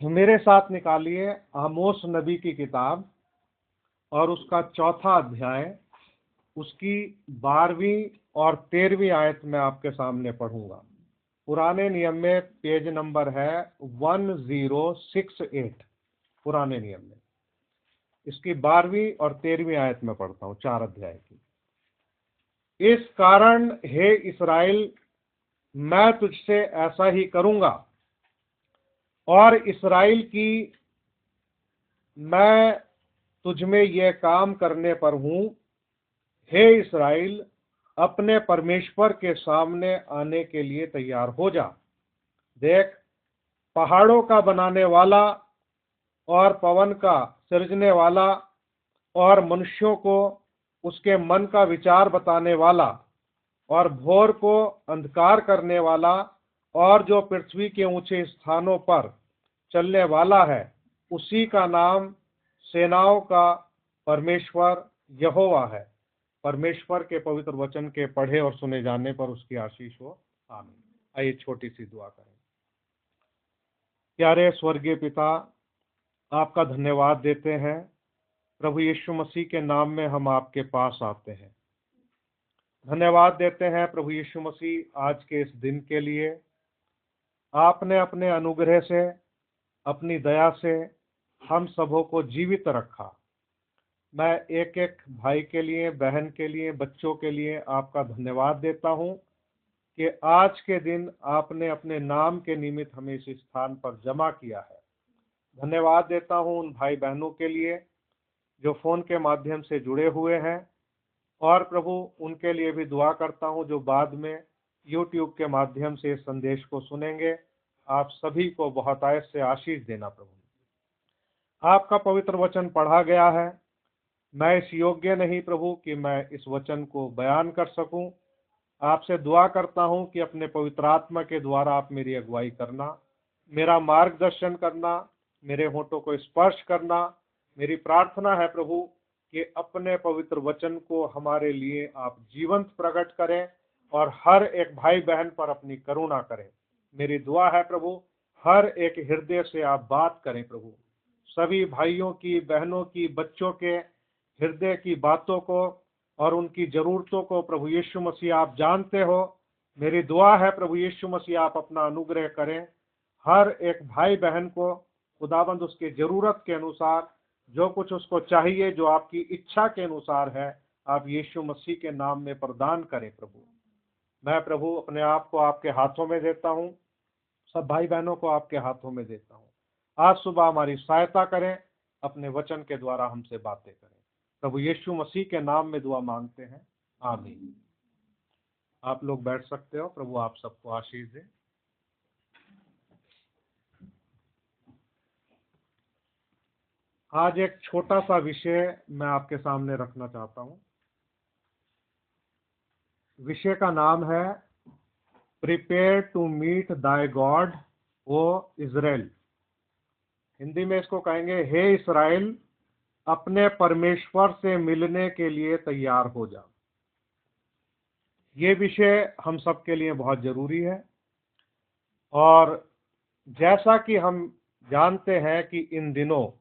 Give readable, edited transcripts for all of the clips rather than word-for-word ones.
मेरे साथ निकालिए आमोस नबी की किताब और उसका 4था अध्याय, उसकी 12वीं और 13वीं आयत में आपके सामने पढ़ूंगा। पुराने नियम में पेज नंबर है 1068। पुराने नियम में इसकी 12वीं और 13वीं आयत में पढ़ता हूं, 4 अध्याय की। इस कारण हे इस्राएल, मैं तुझसे ऐसा ही करूंगा और इस्राएल की मैं तुझ में यह काम करने पर हूं। हे इस्राएल, अपने परमेश्वर के सामने आने के लिए तैयार हो जा। देख, पहाड़ों का बनाने वाला और पवन का सृजने वाला और मनुष्यों को उसके मन का विचार बताने वाला और भोर को अंधकार करने वाला और जो पृथ्वी के ऊंचे स्थानों पर चलने वाला है, उसी का नाम सेनाओं का परमेश्वर यहोवा है। परमेश्वर के पवित्र वचन के पढ़े और सुने जाने पर उसकी आशीष हो, आमीन। आइए छोटी सी दुआ करें। प्यारे स्वर्गीय पिता, आपका धन्यवाद देते हैं। प्रभु यीशु मसीह के नाम में हम आपके पास आते हैं। धन्यवाद देते हैं प्रभु यीशु मसीह आज के इस दिन के लिए। आपने अपने अनुग्रह से, अपनी दया से हम सबों को जीवित रखा। मैं एक एक भाई के लिए, बहन के लिए, बच्चों के लिए आपका धन्यवाद देता हूं कि आज के दिन आपने अपने नाम के निमित्त हमें इस स्थान पर जमा किया है। धन्यवाद देता हूं उन भाई बहनों के लिए जो फोन के माध्यम से जुड़े हुए हैं, और प्रभु उनके लिए भी दुआ करता हूं जो बाद में YouTube के माध्यम से इस संदेश को सुनेंगे। आप सभी को बहुत आयत से आशीष देना प्रभु। आपका पवित्र वचन पढ़ा गया है। मैं इस योग्य नहीं प्रभु कि मैं इस वचन को बयान कर सकूं। आपसे दुआ करता हूं कि अपने पवित्र आत्मा के द्वारा आप मेरी अगुवाई करना, मेरा मार्गदर्शन करना, मेरे होठों को स्पर्श करना। मेरी प्रार्थना है प्रभु कि अपने पवित्र वचन को हमारे लिए आप जीवंत प्रकट करें और हर एक भाई बहन पर अपनी करुणा करें। मेरी दुआ है प्रभु, हर एक हृदय से आप बात करें प्रभु। सभी भाइयों की, बहनों की, बच्चों के हृदय की बातों को और उनकी जरूरतों को प्रभु यीशु मसीह आप जानते हो। मेरी दुआ है प्रभु यीशु मसीह आप अपना अनुग्रह करें। हर एक भाई बहन को खुदाबंद उसकी जरूरत के अनुसार जो कुछ उसको चाहिए, जो आपकी इच्छा के अनुसार है, आप यीशु मसीह के नाम में प्रदान करें प्रभु। मैं प्रभु अपने आप को आपके हाथों में देता हूँ, सब भाई बहनों को आपके हाथों में देता हूँ। आज सुबह हमारी सहायता करें, अपने वचन के द्वारा हमसे बातें करें। प्रभु यीशु मसीह के नाम में दुआ मांगते हैं, आमीन। आप लोग बैठ सकते हो। प्रभु आप सबको आशीष दे। आज एक छोटा सा विषय मैं आपके सामने रखना चाहता हूं। विषय का नाम है prepare to meet thy God O Israel. Hindi में इसको कहेंगे, हे इस्राएल, अपने परमेश्वर से मिलने के लिए तैयार हो जा। ये विषय हम सबके लिए बहुत जरूरी है, और जैसा कि हम जानते हैं कि इन दिनों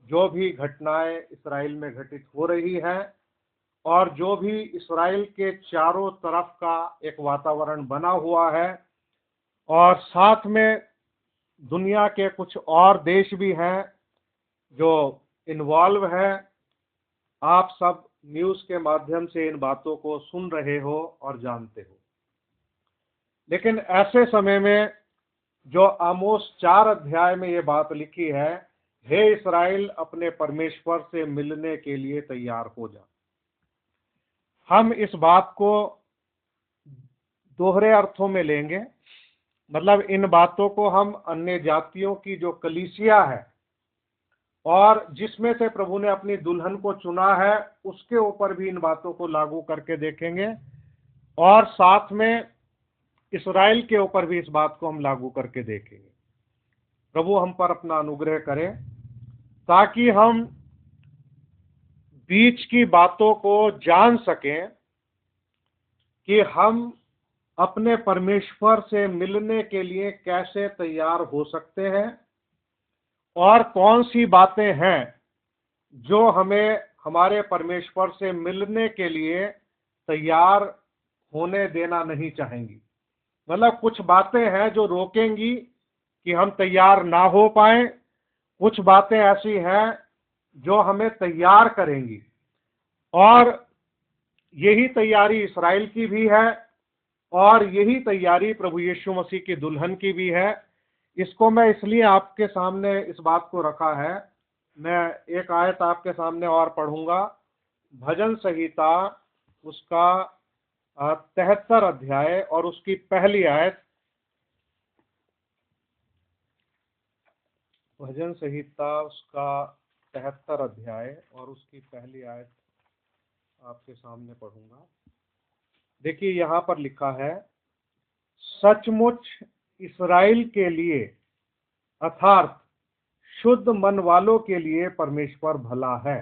जो भी घटनाएं इस्राएल में घटित हो रही हैं और जो भी इस्राएल के चारों तरफ का एक वातावरण बना हुआ है, और साथ में दुनिया के कुछ और देश भी हैं जो इन्वॉल्व है। आप सब न्यूज़ के माध्यम से इन बातों को सुन रहे हो और जानते हो। लेकिन ऐसे समय में जो आमोस 4 अध्याय में ये बात लिखी है, हे इस्राएल, अपने परमेश्वर से मिलने के लिए तैयार हो जा। हम इस बात को दोहरे अर्थों में लेंगे। मतलब इन बातों को हम अन्य जातियों की जो कलीसिया है और जिसमें से प्रभु ने अपनी दुल्हन को चुना है, उसके ऊपर भी इन बातों को लागू करके देखेंगे, और साथ में इस्राएल के ऊपर भी इस बात को हम लागू करके देखेंगे। प्रभु हम पर अपना अनुग्रह करें ताकि हम बीच की बातों को जान सकें कि हम अपने परमेश्वर से मिलने के लिए कैसे तैयार हो सकते हैं, और कौन सी बातें हैं जो हमें हमारे परमेश्वर से मिलने के लिए तैयार होने देना नहीं चाहेंगी। मतलब कुछ बातें हैं जो रोकेंगी कि हम तैयार ना हो पाए, कुछ बातें ऐसी हैं जो हमें तैयार करेंगी। और यही तैयारी इस्राएल की भी है और यही तैयारी प्रभु यीशु मसीह की दुल्हन की भी है। इसको मैं इसलिए आपके सामने इस बात को रखा है। मैं एक आयत आपके सामने और पढ़ूंगा, भजन संहिता उसका 73 अध्याय और उसकी पहली आयत। भजन संहिता उसका 73 अध्याय और उसकी पहली आयत आपके सामने पढ़ूंगा। देखिए यहां पर लिखा है, सचमुच इस्राएल के लिए अर्थात शुद्ध मन वालों के लिए परमेश्वर भला है।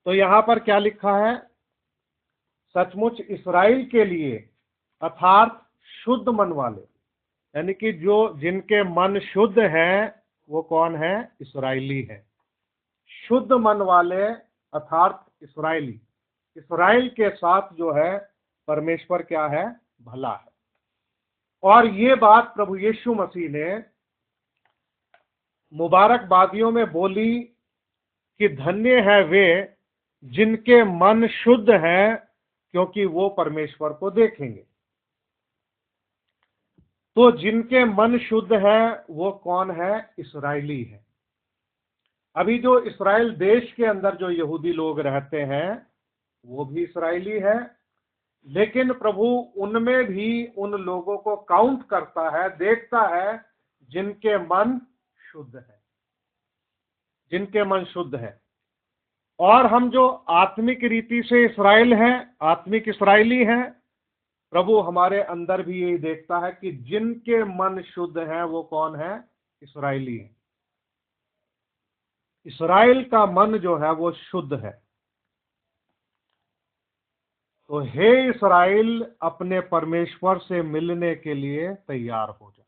तो यहां पर क्या लिखा है? सचमुच इस्राएल के लिए अर्थात शुद्ध मन वाले, यानी कि जो जिनके मन शुद्ध हैं वो कौन है? इस्राएली है। शुद्ध मन वाले अर्थात इस्राएली, इस्राएल के साथ जो है परमेश्वर क्या है? भला है। और ये बात प्रभु यीशु मसीह ने मुबारकबादियों में बोली कि धन्य है वे जिनके मन शुद्ध हैं, क्योंकि वो परमेश्वर को देखेंगे। तो जिनके मन शुद्ध है वो कौन है? इस्राएली है। अभी जो इस्राएल देश के अंदर जो यहूदी लोग रहते हैं वो भी इस्राएली है, लेकिन प्रभु उनमें भी उन लोगों को काउंट करता है, देखता है जिनके मन शुद्ध है, जिनके मन शुद्ध है। और हम जो आत्मिक रीति से इस्राएल हैं, आत्मिक इस्राएली हैं, प्रभु हमारे अंदर भी यही देखता है कि जिनके मन शुद्ध हैं वो कौन है? इस्राएली है। इस्राएल का मन जो है वो शुद्ध है। तो हे इस्राएल, अपने परमेश्वर से मिलने के लिए तैयार हो जाओ।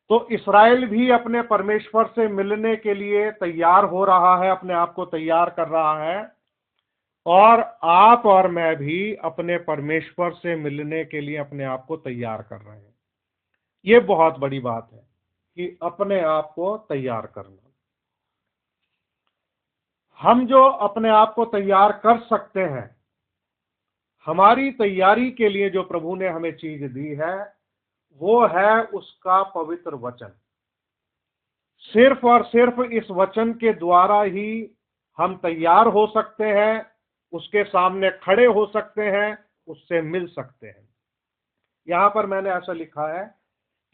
तो इस्राएल भी अपने परमेश्वर से मिलने के लिए तैयार हो रहा है, अपने आप को तैयार कर रहा है। और आप और मैं भी अपने परमेश्वर से मिलने के लिए अपने आप को तैयार कर रहे हैं। ये बहुत बड़ी बात है कि अपने आप को तैयार करना। हम जो अपने आप को तैयार कर सकते हैं, हमारी तैयारी के लिए जो प्रभु ने हमें चीज दी है वो है उसका पवित्र वचन। सिर्फ और सिर्फ इस वचन के द्वारा ही हम तैयार हो सकते हैं, उसके सामने खड़े हो सकते हैं, उससे मिल सकते हैं। यहां पर मैंने ऐसा लिखा है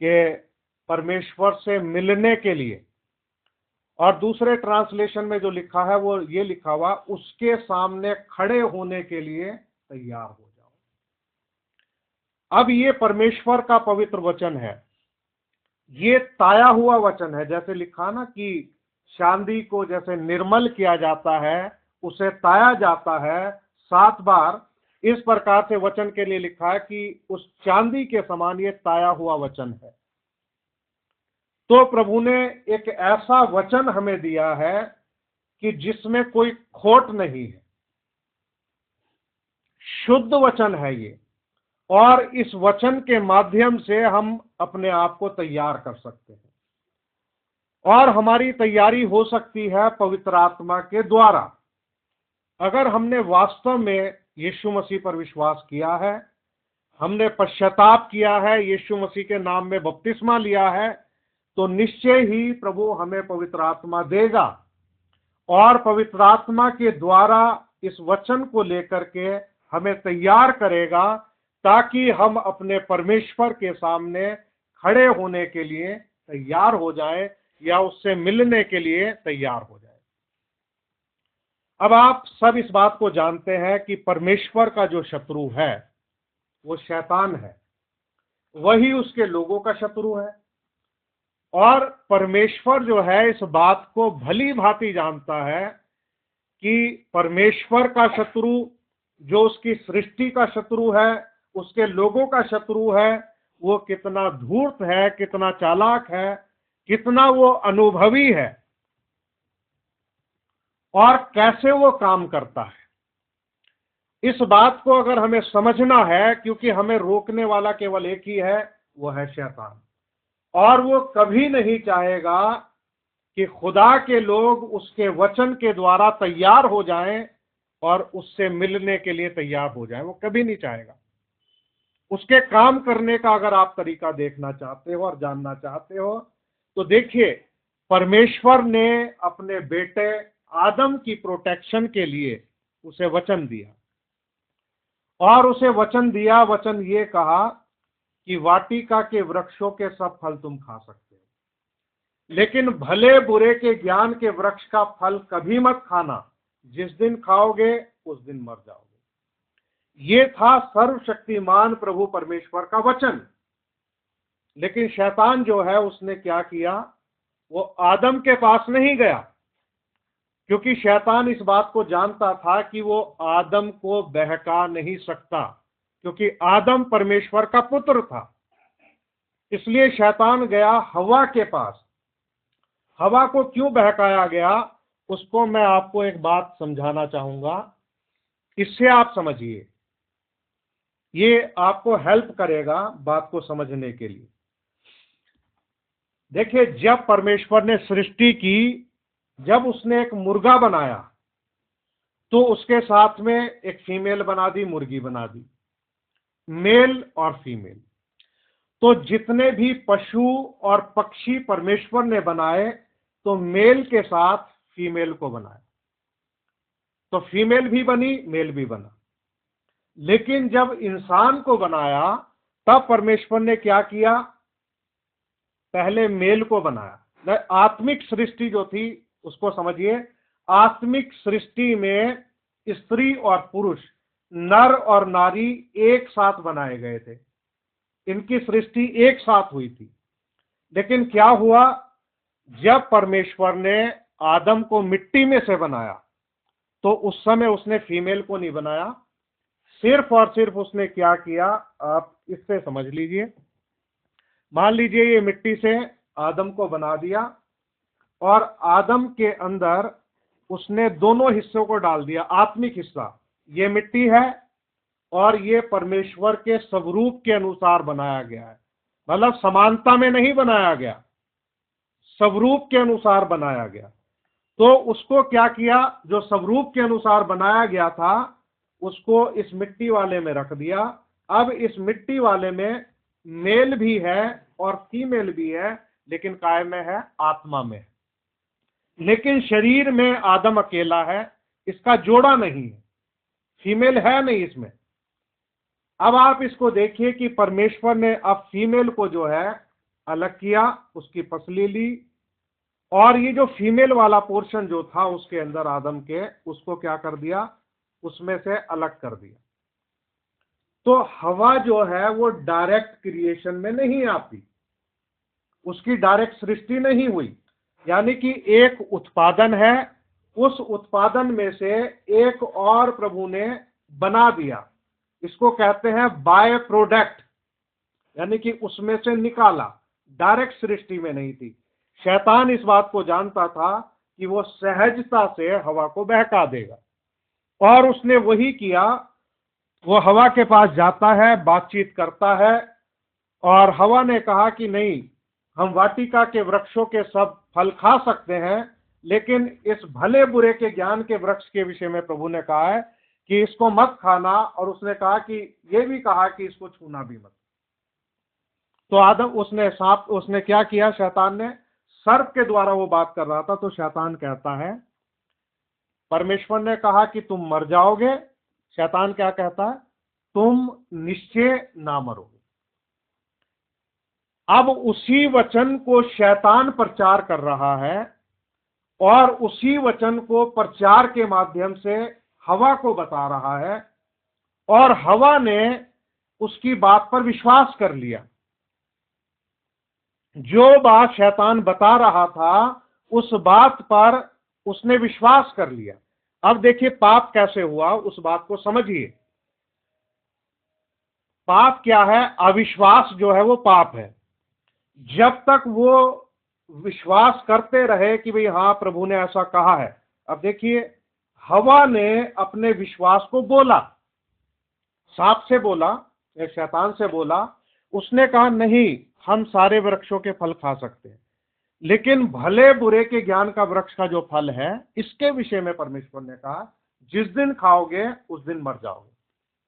कि परमेश्वर से मिलने के लिए, और दूसरे ट्रांसलेशन में जो लिखा है वो ये लिखा हुआ, उसके सामने खड़े होने के लिए तैयार हो जाओ। अब ये परमेश्वर का पवित्र वचन है, ये ताया हुआ वचन है। जैसे लिखा ना कि चांदी को जैसे निर्मल किया जाता है, उसे ताया जाता है 7 बार, इस प्रकार से वचन के लिए लिखा है कि उस चांदी के समान ये ताया हुआ वचन है। तो प्रभु ने एक ऐसा वचन हमें दिया है कि जिसमें कोई खोट नहीं है, शुद्ध वचन है ये। और इस वचन के माध्यम से हम अपने आप को तैयार कर सकते हैं, और हमारी तैयारी हो सकती है पवित्र आत्मा के द्वारा। अगर हमने वास्तव में यीशु मसीह पर विश्वास किया है, हमने पश्चाताप किया है, यीशु मसीह के नाम में बपतिस्मा लिया है, तो निश्चय ही प्रभु हमें पवित्र आत्मा देगा, और पवित्र आत्मा के द्वारा इस वचन को लेकर के हमें तैयार करेगा, ताकि हम अपने परमेश्वर के सामने खड़े होने के लिए तैयार हो जाएं, या उससे मिलने के लिए तैयार हो जाएं। अब आप सब इस बात को जानते हैं कि परमेश्वर का जो शत्रु है वो शैतान है, वही उसके लोगों का शत्रु है। और परमेश्वर जो है इस बात को भली भांति जानता है कि परमेश्वर का शत्रु जो उसकी सृष्टि का शत्रु है, उसके लोगों का शत्रु है, वो कितना धूर्त है, कितना चालाक है, कितना वो अनुभवी है और कैसे वो काम करता है। इस बात को अगर हमें समझना है, क्योंकि हमें रोकने वाला केवल एक ही है, वो है शैतान। और वो कभी नहीं चाहेगा कि खुदा के लोग उसके वचन के द्वारा तैयार हो जाएं और उससे मिलने के लिए तैयार हो जाएं। वो कभी नहीं चाहेगा। उसके काम करने का अगर आप तरीका देखना चाहते हो और जानना चाहते हो तो देखिए, परमेश्वर ने अपने बेटे आदम की प्रोटेक्शन के लिए उसे वचन दिया, और उसे वचन दिया, वचन ये कहा कि वाटिका के वृक्षों के सब फल तुम खा सकते हो, लेकिन भले बुरे के ज्ञान के वृक्ष का फल कभी मत खाना, जिस दिन खाओगे उस दिन मर जाओगे। ये था सर्वशक्तिमान प्रभु परमेश्वर का वचन। लेकिन शैतान जो है उसने क्या किया, वो आदम के पास नहीं गया, क्योंकि शैतान इस बात को जानता था कि वो आदम को बहका नहीं सकता, क्योंकि आदम परमेश्वर का पुत्र था। इसलिए शैतान गया हवा के पास। हवा को क्यों बहकाया गया, उसको मैं आपको एक बात समझाना चाहूंगा, इससे आप समझिए, ये आपको हेल्प करेगा बात को समझने के लिए। देखिए, जब परमेश्वर ने सृष्टि की, जब उसने एक मुर्गा बनाया तो उसके साथ में एक फीमेल बना दी, मुर्गी बना दी, मेल और फीमेल। तो जितने भी पशु और पक्षी परमेश्वर ने बनाए तो मेल के साथ फीमेल को बनाया, तो फीमेल भी बनी, मेल भी बना। लेकिन जब इंसान को बनाया तब परमेश्वर ने क्या किया, पहले मेल को बनाया। आत्मिक सृष्टि जो थी उसको समझिए, आत्मिक सृष्टि में स्त्री और पुरुष, नर और नारी एक साथ बनाए गए थे, इनकी सृष्टि एक साथ हुई थी। लेकिन क्या हुआ, जब परमेश्वर ने आदम को मिट्टी में से बनाया तो उस समय उसने फीमेल को नहीं बनाया, सिर्फ और सिर्फ उसने क्या किया, आप इससे समझ लीजिए। मान लीजिए ये मिट्टी से आदम को बना दिया और आदम के अंदर उसने दोनों हिस्सों को डाल दिया। आत्मिक हिस्सा ये मिट्टी है और ये परमेश्वर के स्वरूप के अनुसार बनाया गया है, मतलब समानता में नहीं बनाया गया, स्वरूप के अनुसार बनाया गया। तो उसको क्या किया, जो स्वरूप के अनुसार बनाया गया था उसको इस मिट्टी वाले में रख दिया। अब इस मिट्टी वाले में मेल भी है और फीमेल भी है, लेकिन काय में है, आत्मा में। लेकिन शरीर में आदम अकेला है, इसका जोड़ा नहीं है, फीमेल है नहीं इसमें। अब आप इसको देखिए कि परमेश्वर ने अब फीमेल को जो है अलग किया, उसकी पसली ली, और ये जो फीमेल वाला पोर्शन जो था उसके अंदर आदम के, उसको क्या कर दिया, उसमें से अलग कर दिया। तो हवा जो है वो डायरेक्ट क्रिएशन में नहीं आती, उसकी डायरेक्ट सृष्टि नहीं हुई, यानी कि एक उत्पादन है, उस उत्पादन में से एक और प्रभु ने बना दिया। इसको कहते हैं बाय प्रोडक्ट, यानी कि उसमें से निकाला, डायरेक्ट सृष्टि में नहीं थी। शैतान इस बात को जानता था कि वो सहजता से हवा को बहका देगा, और उसने वही किया। वो हवा के पास जाता है, बातचीत करता है, और हवा ने कहा कि नहीं, हम वाटिका के वृक्षों के सब फल खा सकते हैं, लेकिन इस भले बुरे के ज्ञान के वृक्ष के विषय में प्रभु ने कहा है कि इसको मत खाना, और उसने कहा कि ये भी कहा कि इसको छूना भी मत। तो आदम, उसने क्या किया, शैतान ने, सर्प के द्वारा वो बात कर रहा था। तो शैतान कहता है, परमेश्वर ने कहा कि तुम मर जाओगे, शैतान क्या कहता है, तुम निश्चय ना मरोगे। अब उसी वचन को शैतान प्रचार कर रहा है, और उसी वचन को प्रचार के माध्यम से हवा को बता रहा है, और हवा ने उसकी बात पर विश्वास कर लिया। जो बात शैतान बता रहा था उस बात पर उसने विश्वास कर लिया। अब देखिए पाप कैसे हुआ, उस बात को समझिए। पाप क्या है? अविश्वास जो है वो पाप है। जब तक वो विश्वास करते रहे कि भाई हाँ प्रभु ने ऐसा कहा है। अब देखिए, हवा ने अपने विश्वास को बोला, सांप से बोला या शैतान से बोला, उसने कहा नहीं, हम सारे वृक्षों के फल खा सकते हैं, लेकिन भले बुरे के ज्ञान का वृक्ष का जो फल है, इसके विषय में परमेश्वर ने कहा जिस दिन खाओगे उस दिन मर जाओगे।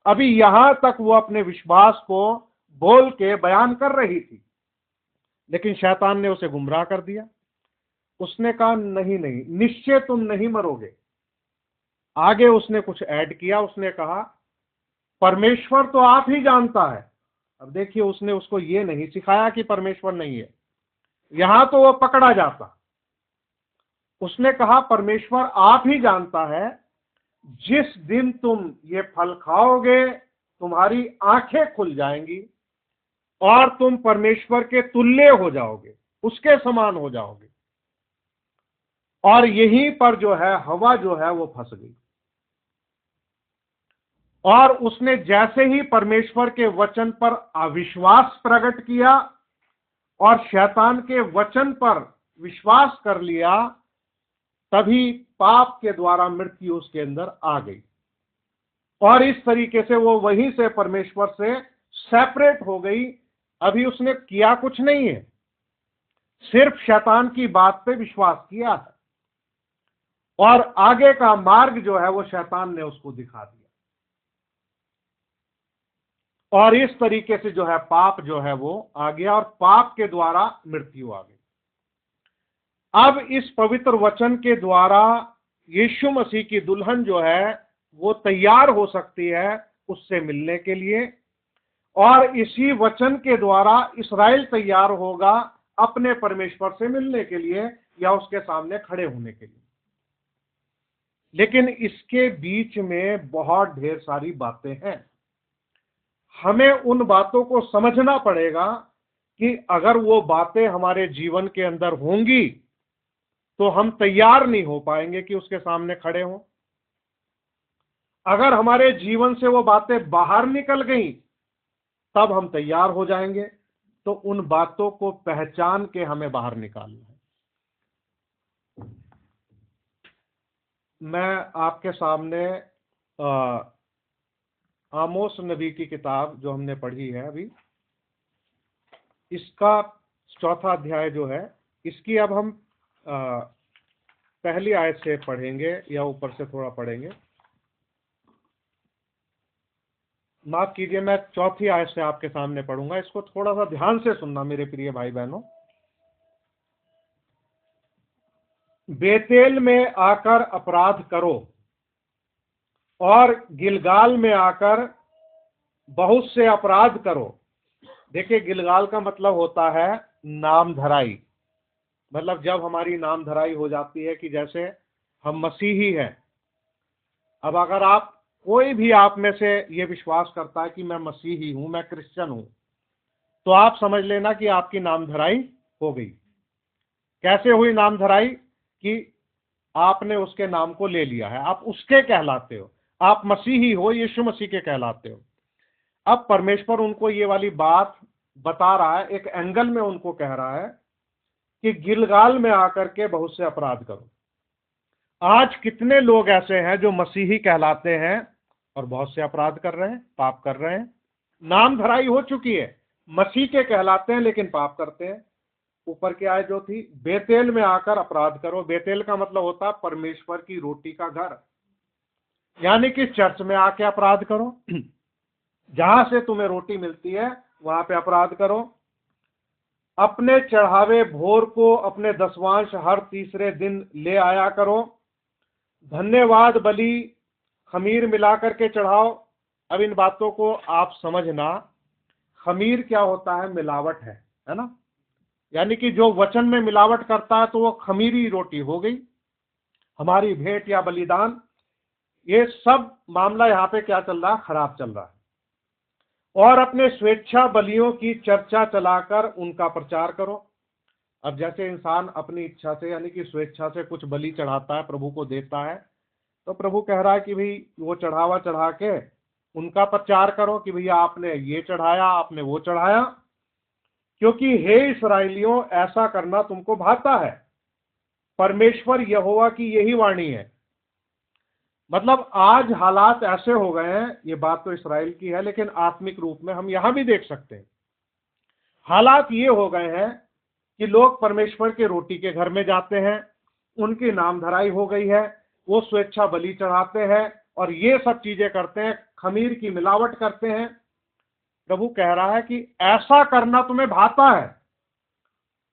अभी यहां तक वो अपने विश्वास को बोल के बयान कर रही थी, लेकिन शैतान ने उसे गुमराह कर दिया। उसने कहा नहीं नहीं, निश्चय तुम नहीं मरोगे। आगे उसने कुछ ऐड किया, उसने कहा परमेश्वर तो आप ही जानता है। अब देखिए, उसने उसको ये नहीं सिखाया कि परमेश्वर नहीं है, यहां तो वो पकड़ा जाता। उसने कहा परमेश्वर आप ही जानता है, जिस दिन तुम ये फल खाओगे तुम्हारी आंखें खुल जाएंगी और तुम परमेश्वर के तुल्य हो जाओगे, उसके समान हो जाओगे। और यहीं पर जो है हवा जो है वो फंस गई। और उसने जैसे ही परमेश्वर के वचन पर अविश्वास प्रकट किया और शैतान के वचन पर विश्वास कर लिया, तभी पाप के द्वारा मृत्यु उसके अंदर आ गई। और इस तरीके से वो वहीं से परमेश्वर से सेपरेट हो गई। अभी उसने किया कुछ नहीं है, सिर्फ शैतान की बात पे विश्वास किया है, और आगे का मार्ग जो है वो शैतान ने उसको दिखा दिया। और इस तरीके से जो है पाप जो है वो आ गया और पाप के द्वारा मृत्यु आ गई। अब इस पवित्र वचन के द्वारा यीशु मसीह की दुल्हन जो है वो तैयार हो सकती है उससे मिलने के लिए, और इसी वचन के द्वारा इस्राएल तैयार होगा अपने परमेश्वर से मिलने के लिए या उसके सामने खड़े होने के लिए। लेकिन इसके बीच में बहुत ढेर सारी बातें हैं। हमें उन बातों को समझना पड़ेगा कि अगर वो बातें हमारे जीवन के अंदर होंगी तो हम तैयार नहीं हो पाएंगे कि उसके सामने खड़े हों। अगर हमारे जीवन से वो बातें बाहर निकल गई तब हम तैयार हो जाएंगे। तो उन बातों को पहचान के हमें बाहर निकालना है। मैं आपके सामने आमोस नबी की किताब जो हमने पढ़ी है अभी, इसका 4था अध्याय जो है, इसकी अब हम पहली आयत से पढ़ेंगे या ऊपर से थोड़ा पढ़ेंगे। माफ कीजिए, मैं 4थी आयत से आपके सामने पढ़ूंगा। इसको थोड़ा सा ध्यान से सुनना मेरे प्रिय भाई बहनों। बेतेल में आकर अपराध करो और गिलगाल में आकर बहुत से अपराध करो। देखिए, गिलगाल का मतलब होता है नाम धराई। मतलब जब हमारी नाम धराई हो जाती है कि जैसे हम मसीही हैं। अब अगर आप कोई भी आप में से ये विश्वास करता है कि मैं मसीही हूं, मैं क्रिश्चियन हूं, तो आप समझ लेना कि आपकी नाम धराई हो गई। कैसे हुई नाम धराई? कि आपने उसके नाम को ले लिया है, आप उसके कहलाते हो, आप मसीही हो, यीशु मसीह के कहलाते हो। अब परमेश्वर उनको ये वाली बात बता रहा है, एक एंगल में उनको कह रहा है कि गिलगाल में आकर के बहुत से अपराध करो। आज कितने लोग ऐसे हैं जो मसीही कहलाते हैं और बहुत से अपराध कर रहे हैं, पाप कर रहे हैं। नाम धराई हो चुकी है, मसीह के कहलाते हैं लेकिन पाप करते हैं। ऊपर की आयत जो थी, बेतेल में आकर अपराध करो। बेतेल का मतलब होता है परमेश्वर की रोटी का घर, यानी कि चर्च में आके अपराध करो। जहां से तुम्हें रोटी मिलती है वहां पे अपराध करो। अपने चढ़ावे भोर को अपने दसवांश हर तीसरे दिन ले आया करो। धन्यवाद बलि खमीर मिलाकर के चढ़ाओ। अब इन बातों को आप समझना, खमीर क्या होता है? मिलावट है ना। यानी कि जो वचन में मिलावट करता है तो वो खमीरी रोटी हो गई। हमारी भेंट या बलिदान, ये सब मामला यहाँ पे क्या चल रहा है? खराब चल रहा है। और अपने स्वेच्छा बलियों की चर्चा चलाकर उनका प्रचार करो। अब जैसे इंसान अपनी इच्छा से यानी कि स्वेच्छा से कुछ बलि चढ़ाता है, प्रभु को देता है, तो प्रभु कह रहा है कि भाई वो चढ़ावा चढ़ा के उनका प्रचार करो कि भैया आपने ये चढ़ाया, आपने वो चढ़ाया, क्योंकि हे इस्राएलियों ऐसा करना तुमको भाता है। परमेश्वर यहोवा की यही वाणी है। मतलब आज हालात ऐसे हो गए हैं, ये बात तो इस्राएल की है, लेकिन आत्मिक रूप में हम यहां भी देख सकते हैं। हालात ये हो गए हैं कि लोग परमेश्वर के रोटी के घर में जाते हैं, उनकी नामधराई हो गई है, वो स्वेच्छा बलि चढ़ाते हैं और ये सब चीजें करते हैं, खमीर की मिलावट करते हैं। प्रभु कह रहा है कि ऐसा करना तुम्हें भाता है।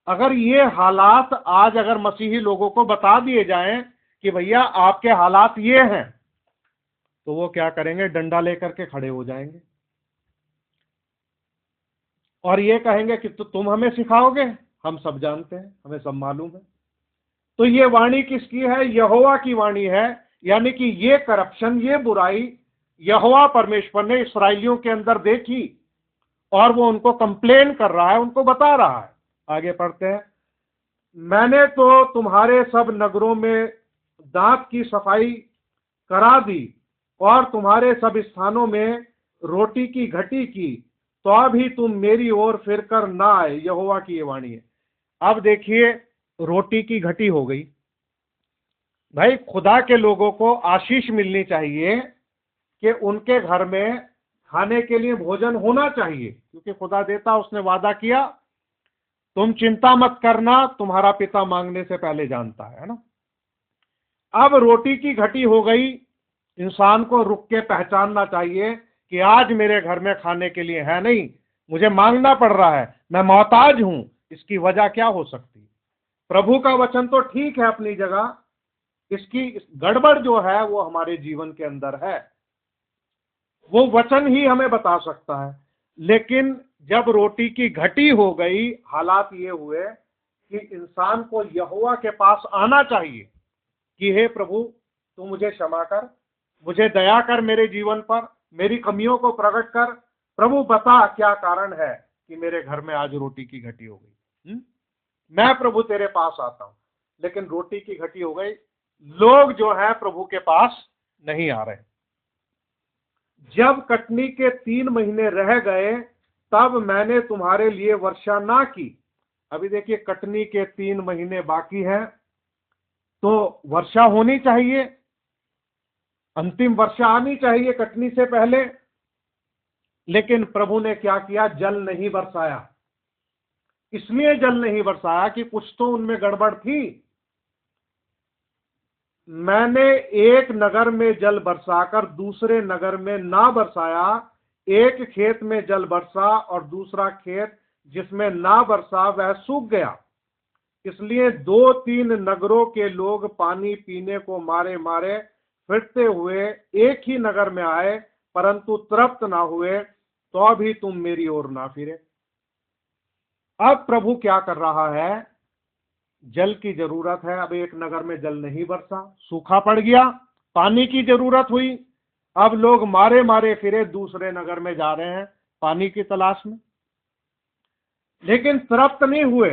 अगर ये हालात आज अगर मसीही लोगों को बता दिए जाएं कि भैया आपके हालात ये हैं, तो वो क्या करेंगे? डंडा लेकर के खड़े हो जाएंगे और ये कहेंगे कि तो तुम हमें सिखाओगे, हम सब जानते हैं, हमें सब मालूम है। तो ये वाणी किसकी है? यहोवा की वाणी है। यानी कि ये करप्शन, ये बुराई यहोवा परमेश्वर ने इस्राएलियों के अंदर देखी और वो उनको कंप्लेन कर रहा है, उनको बता रहा है। आगे पढ़ते हैं। मैंने तो तुम्हारे सब नगरों में दांत की सफाई करा दी और तुम्हारे सब स्थानों में रोटी की घटी की, तो अभी तुम मेरी ओर फिर कर ना आए। यहोवा की ये वाणी है। अब देखिए, रोटी की घटी हो गई। भाई खुदा के लोगों को आशीष मिलनी चाहिए कि उनके घर में खाने के लिए भोजन होना चाहिए, क्योंकि खुदा देता, उसने वादा किया, तुम चिंता मत करना, तुम्हारा पिता मांगने से पहले जानता है ना। अब रोटी की घटी हो गई, इंसान को रुक के पहचानना चाहिए कि आज मेरे घर में खाने के लिए है नहीं, मुझे मांगना पड़ रहा है, मैं मोहताज हूं। इसकी वजह क्या हो सकती है? प्रभु का वचन तो ठीक है अपनी जगह, इसकी गड़बड़ जो है वो हमारे जीवन के अंदर है। वो वचन ही हमें बता सकता है। लेकिन जब रोटी की घटी हो गई, हालात ये हुए कि इंसान को यहोवा के पास आना चाहिए कि हे प्रभु, तू मुझे क्षमा कर, मुझे दया कर, मेरे जीवन पर मेरी कमियों को प्रकट कर। प्रभु बता क्या कारण है कि मेरे घर में आज रोटी की घटी हो गई। मैं प्रभु तेरे पास आता हूं, लेकिन रोटी की घटी हो गई, लोग जो है प्रभु के पास नहीं आ रहे। जब कटनी के 3 महीने रह गए, तब मैंने तुम्हारे लिए वर्षा ना की। अभी देखिए, कटनी के 3 महीने बाकी हैं, तो वर्षा होनी चाहिए, अंतिम वर्षा आनी चाहिए कटनी से पहले। लेकिन प्रभु ने क्या किया? जल नहीं बरसाया। इसलिए जल नहीं बरसाया कि कुछ तो उनमें गड़बड़ थी। मैंने एक नगर में जल बरसाकर दूसरे नगर में ना बरसाया, एक खेत में जल बरसा और दूसरा खेत जिसमें ना बरसा वह सूख गया। इसलिए 2-3 नगरों के लोग पानी पीने को मारे मारे फिरते हुए एक ही नगर में आए, परंतु तृप्त ना हुए, तो भी तुम मेरी ओर ना फिरे। अब प्रभु क्या कर रहा है? जल की जरूरत है। अब एक नगर में जल नहीं बरसा, सूखा पड़ गया, पानी की जरूरत हुई। अब लोग मारे मारे फिरे, दूसरे नगर में जा रहे हैं पानी की तलाश में, लेकिन तृप्त नहीं हुए।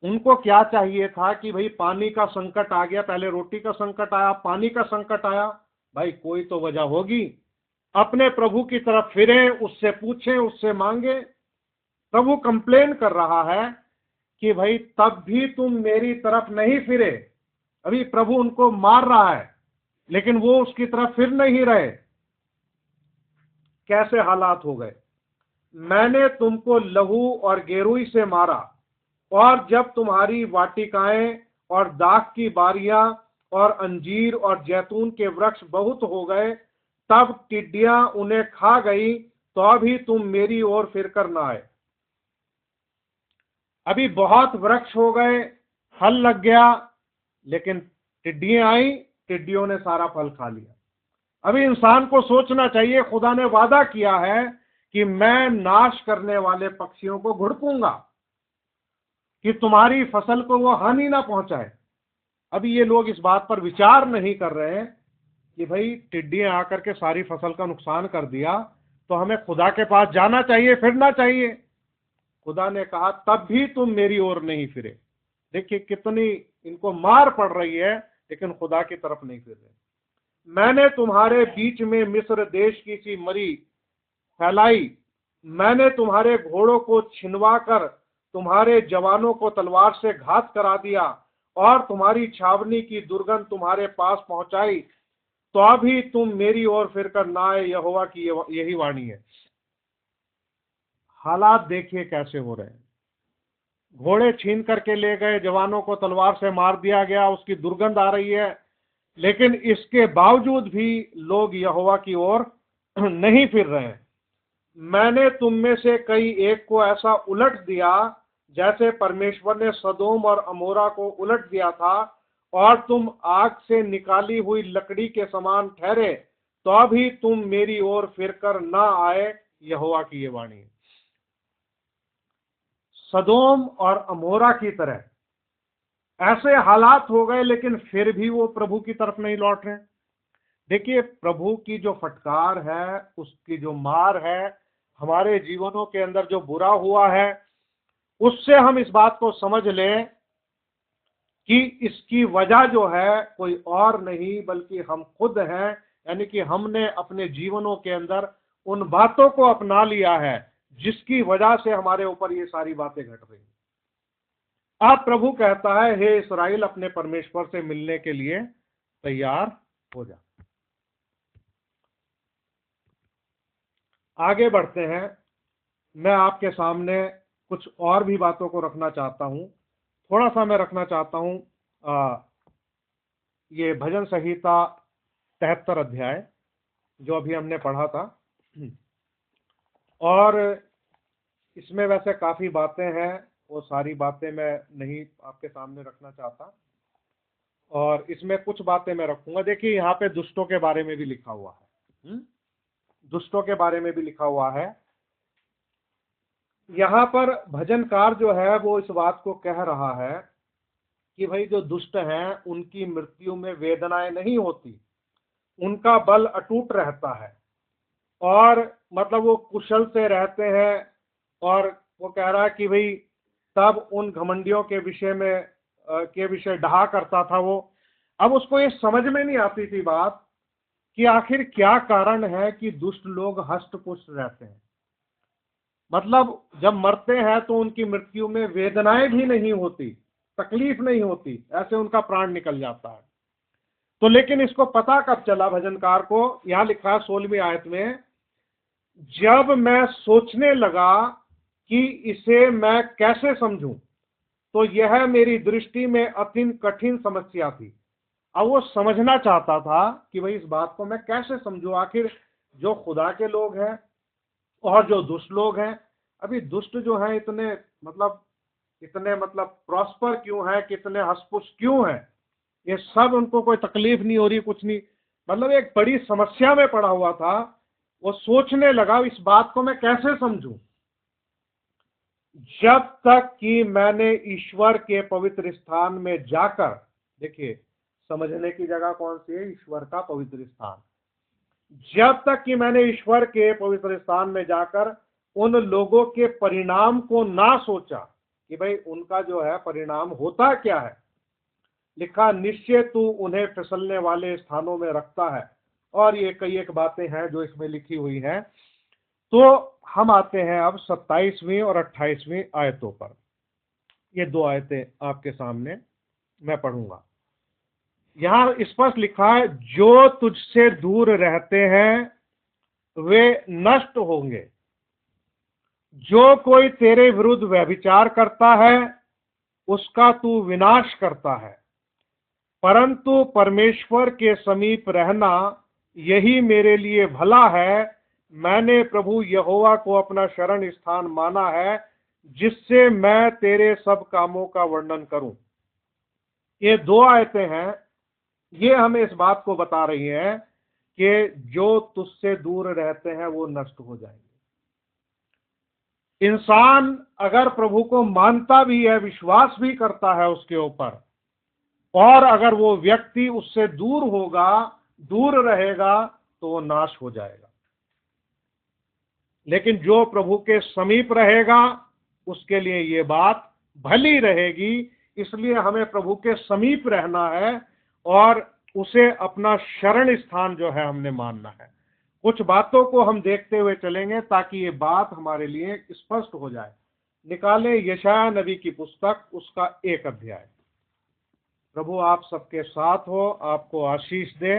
उनको क्या चाहिए था कि भाई पानी का संकट आ गया, पहले रोटी का संकट आया, पानी का संकट आया, भाई कोई तो वजह होगी। अपने प्रभु की तरफ फिरे, उससे पूछें, उससे मांगे। प्रभु कंप्लेन कर रहा है कि भाई तब भी तुम मेरी तरफ नहीं फिरे। अभी प्रभु उनको मार रहा है, लेकिन वो उसकी तरफ फिर नहीं रहे। कैसे हालात हो गए? मैंने तुमको लहू और गेरुई से मारा, और जब तुम्हारी वाटिकाएं और दाख की बारियां और अंजीर और जैतून के वृक्ष बहुत हो गए, तब टिड्डियां उन्हें खा गई, तो अभी तुम मेरी ओर फिरकर ना आए। अभी बहुत वृक्ष हो गए, फल लग गया, लेकिन टिड्डियां आई, टिड्डियों ने सारा फल खा लिया। अभी इंसान को सोचना चाहिए, खुदा ने वादा किया है कि मैं नाश करने वाले पक्षियों को घुड़पूंगा कि तुम्हारी फसल को वो हानि ना पहुंचाए। अभी ये लोग इस बात पर विचार नहीं कर रहे हैं कि भाई टिड्डियां आकर के सारी फसल का नुकसान कर दिया, तो हमें खुदा के पास जाना चाहिए, फिरना चाहिए। खुदा ने कहा तब भी तुम मेरी ओर नहीं फिरे। देखिए कितनी इनको मार पड़ रही है, लेकिन खुदा की तरफ नहीं फिर रहे। मैंने तुम्हारे बीच में मिस्र देश की सी मरी फैलाई, मैंने तुम्हारे घोड़ों को छिनवा कर तुम्हारे जवानों को तलवार से घात करा दिया और तुम्हारी छावनी की दुर्गंध तुम्हारे पास पहुंचाई, तो अभी तुम मेरी ओर फिरकर ना आए, यहोवा की यही वाणी है। हालात देखिए कैसे हो रहे हैं। घोड़े छीन करके ले गए, जवानों को तलवार से मार दिया गया, उसकी दुर्गंध आ रही है, लेकिन इसके बावजूद भी लोग यहोवा की ओर नहीं फिर रहे हैं। मैंने तुम में से कई एक को ऐसा उलट दिया जैसे परमेश्वर ने सदोम और अमोरा को उलट दिया था, और तुम आग से निकाली हुई लकड़ी के समान ठहरे, तो अभी तुम मेरी ओर फिरकर ना आए, यहोवा की ये वाणी है। सदोम और अमोरा की तरह ऐसे हालात हो गए, लेकिन फिर भी वो प्रभु की तरफ नहीं लौट रहे। देखिए, प्रभु की जो फटकार है, उसकी जो मार है, हमारे जीवनों के अंदर जो बुरा हुआ है, उससे हम इस बात को समझ लें कि इसकी वजह जो है कोई और नहीं बल्कि हम खुद हैं। यानी कि हमने अपने जीवनों के अंदर उन बातों को अपना लिया है जिसकी वजह से हमारे ऊपर ये सारी बातें घट रही। अब प्रभु कहता है, हे इस्राएल, अपने परमेश्वर से मिलने के लिए तैयार हो जा। आगे बढ़ते हैं। मैं आपके सामने कुछ और भी बातों को रखना चाहता हूं। थोड़ा सा मैं रखना चाहता हूं ये भजन संहिता 73 अध्याय जो अभी हमने पढ़ा था, और इसमें वैसे काफी बातें हैं, वो सारी बातें मैं नहीं आपके सामने रखना चाहता, और इसमें कुछ बातें मैं रखूंगा। देखिए, यहाँ पे दुष्टों के बारे में भी लिखा हुआ है, दुष्टों के बारे में भी लिखा हुआ है। यहाँ पर भजनकार जो है वो इस बात को कह रहा है कि भाई जो दुष्ट हैं उनकी मृत्यु में वेदनाएं नहीं होती, उनका बल अटूट रहता है, और मतलब वो कुशल से रहते हैं। और वो कह रहा है कि भाई तब उन घमंडियों के विषय डहा करता था वो। अब उसको ये समझ में नहीं आती थी बात कि आखिर क्या कारण है कि दुष्ट लोग हष्ट पुष्ट रहते हैं। मतलब जब मरते हैं तो उनकी मृत्यु में वेदनाएं भी नहीं होती, तकलीफ नहीं होती, ऐसे उनका प्राण निकल जाता है। तो लेकिन इसको पता कब चला भजनकार को? यहां लिखा है 16वीं आयत में, जब मैं सोचने लगा कि इसे मैं कैसे समझूं, तो यह मेरी दृष्टि में अत्यंत कठिन समस्या थी। अब वो समझना चाहता था कि भाई इस बात को मैं कैसे समझूं, आखिर जो खुदा के लोग हैं और जो दुष्ट लोग हैं, अभी दुष्ट जो हैं इतने मतलब प्रॉस्पर क्यों है, कितने हसपुस क्यों हैं, ये सब उनको कोई तकलीफ नहीं हो रही, कुछ नहीं, मतलब एक बड़ी समस्या में पड़ा हुआ था। वो सोचने लगा इस बात को मैं कैसे समझूं, जब तक कि मैंने ईश्वर के पवित्र स्थान में जाकर, देखिए समझने की जगह कौन सी है? ईश्वर का पवित्र स्थान। जब तक कि मैंने ईश्वर के पवित्र स्थान में जाकर उन लोगों के परिणाम को ना सोचा कि भाई उनका जो है परिणाम होता क्या है। लिखा, निश्चय तू उन्हें फिसलने वाले स्थानों में रखता है, और ये कई एक बातें हैं जो इसमें लिखी हुई हैं। तो हम आते हैं अब 27वीं और 28वीं आयतों पर। ये दो आयतें आपके सामने मैं पढ़ूंगा। यहां स्पष्ट लिखा है, जो तुझसे दूर रहते हैं वे नष्ट होंगे, जो कोई तेरे विरुद्ध व्यभिचार करता है उसका तू विनाश करता है, परंतु परमेश्वर के समीप रहना यही मेरे लिए भला है। मैंने प्रभु यहोवा को अपना शरण स्थान माना है, जिससे मैं तेरे सब कामों का वर्णन करूं। ये दो आयतें हैं, ये हमें इस बात को बता रही हैं कि जो तुझसे दूर रहते हैं वो नष्ट हो जाएंगे। इंसान अगर प्रभु को मानता भी है, विश्वास भी करता है उसके ऊपर, और अगर वो व्यक्ति उससे दूर होगा, दूर रहेगा, तो वो नाश हो जाएगा। लेकिन जो प्रभु के समीप रहेगा उसके लिए ये बात भली रहेगी। इसलिए हमें प्रभु के समीप रहना है और उसे अपना शरण स्थान जो है हमने मानना है। कुछ बातों को हम देखते हुए चलेंगे ताकि ये बात हमारे लिए स्पष्ट हो जाए। निकाले यशायाह नबी की पुस्तक, उसका 1 अध्याय। प्रभु आप सबके साथ हो, आपको आशीष दे।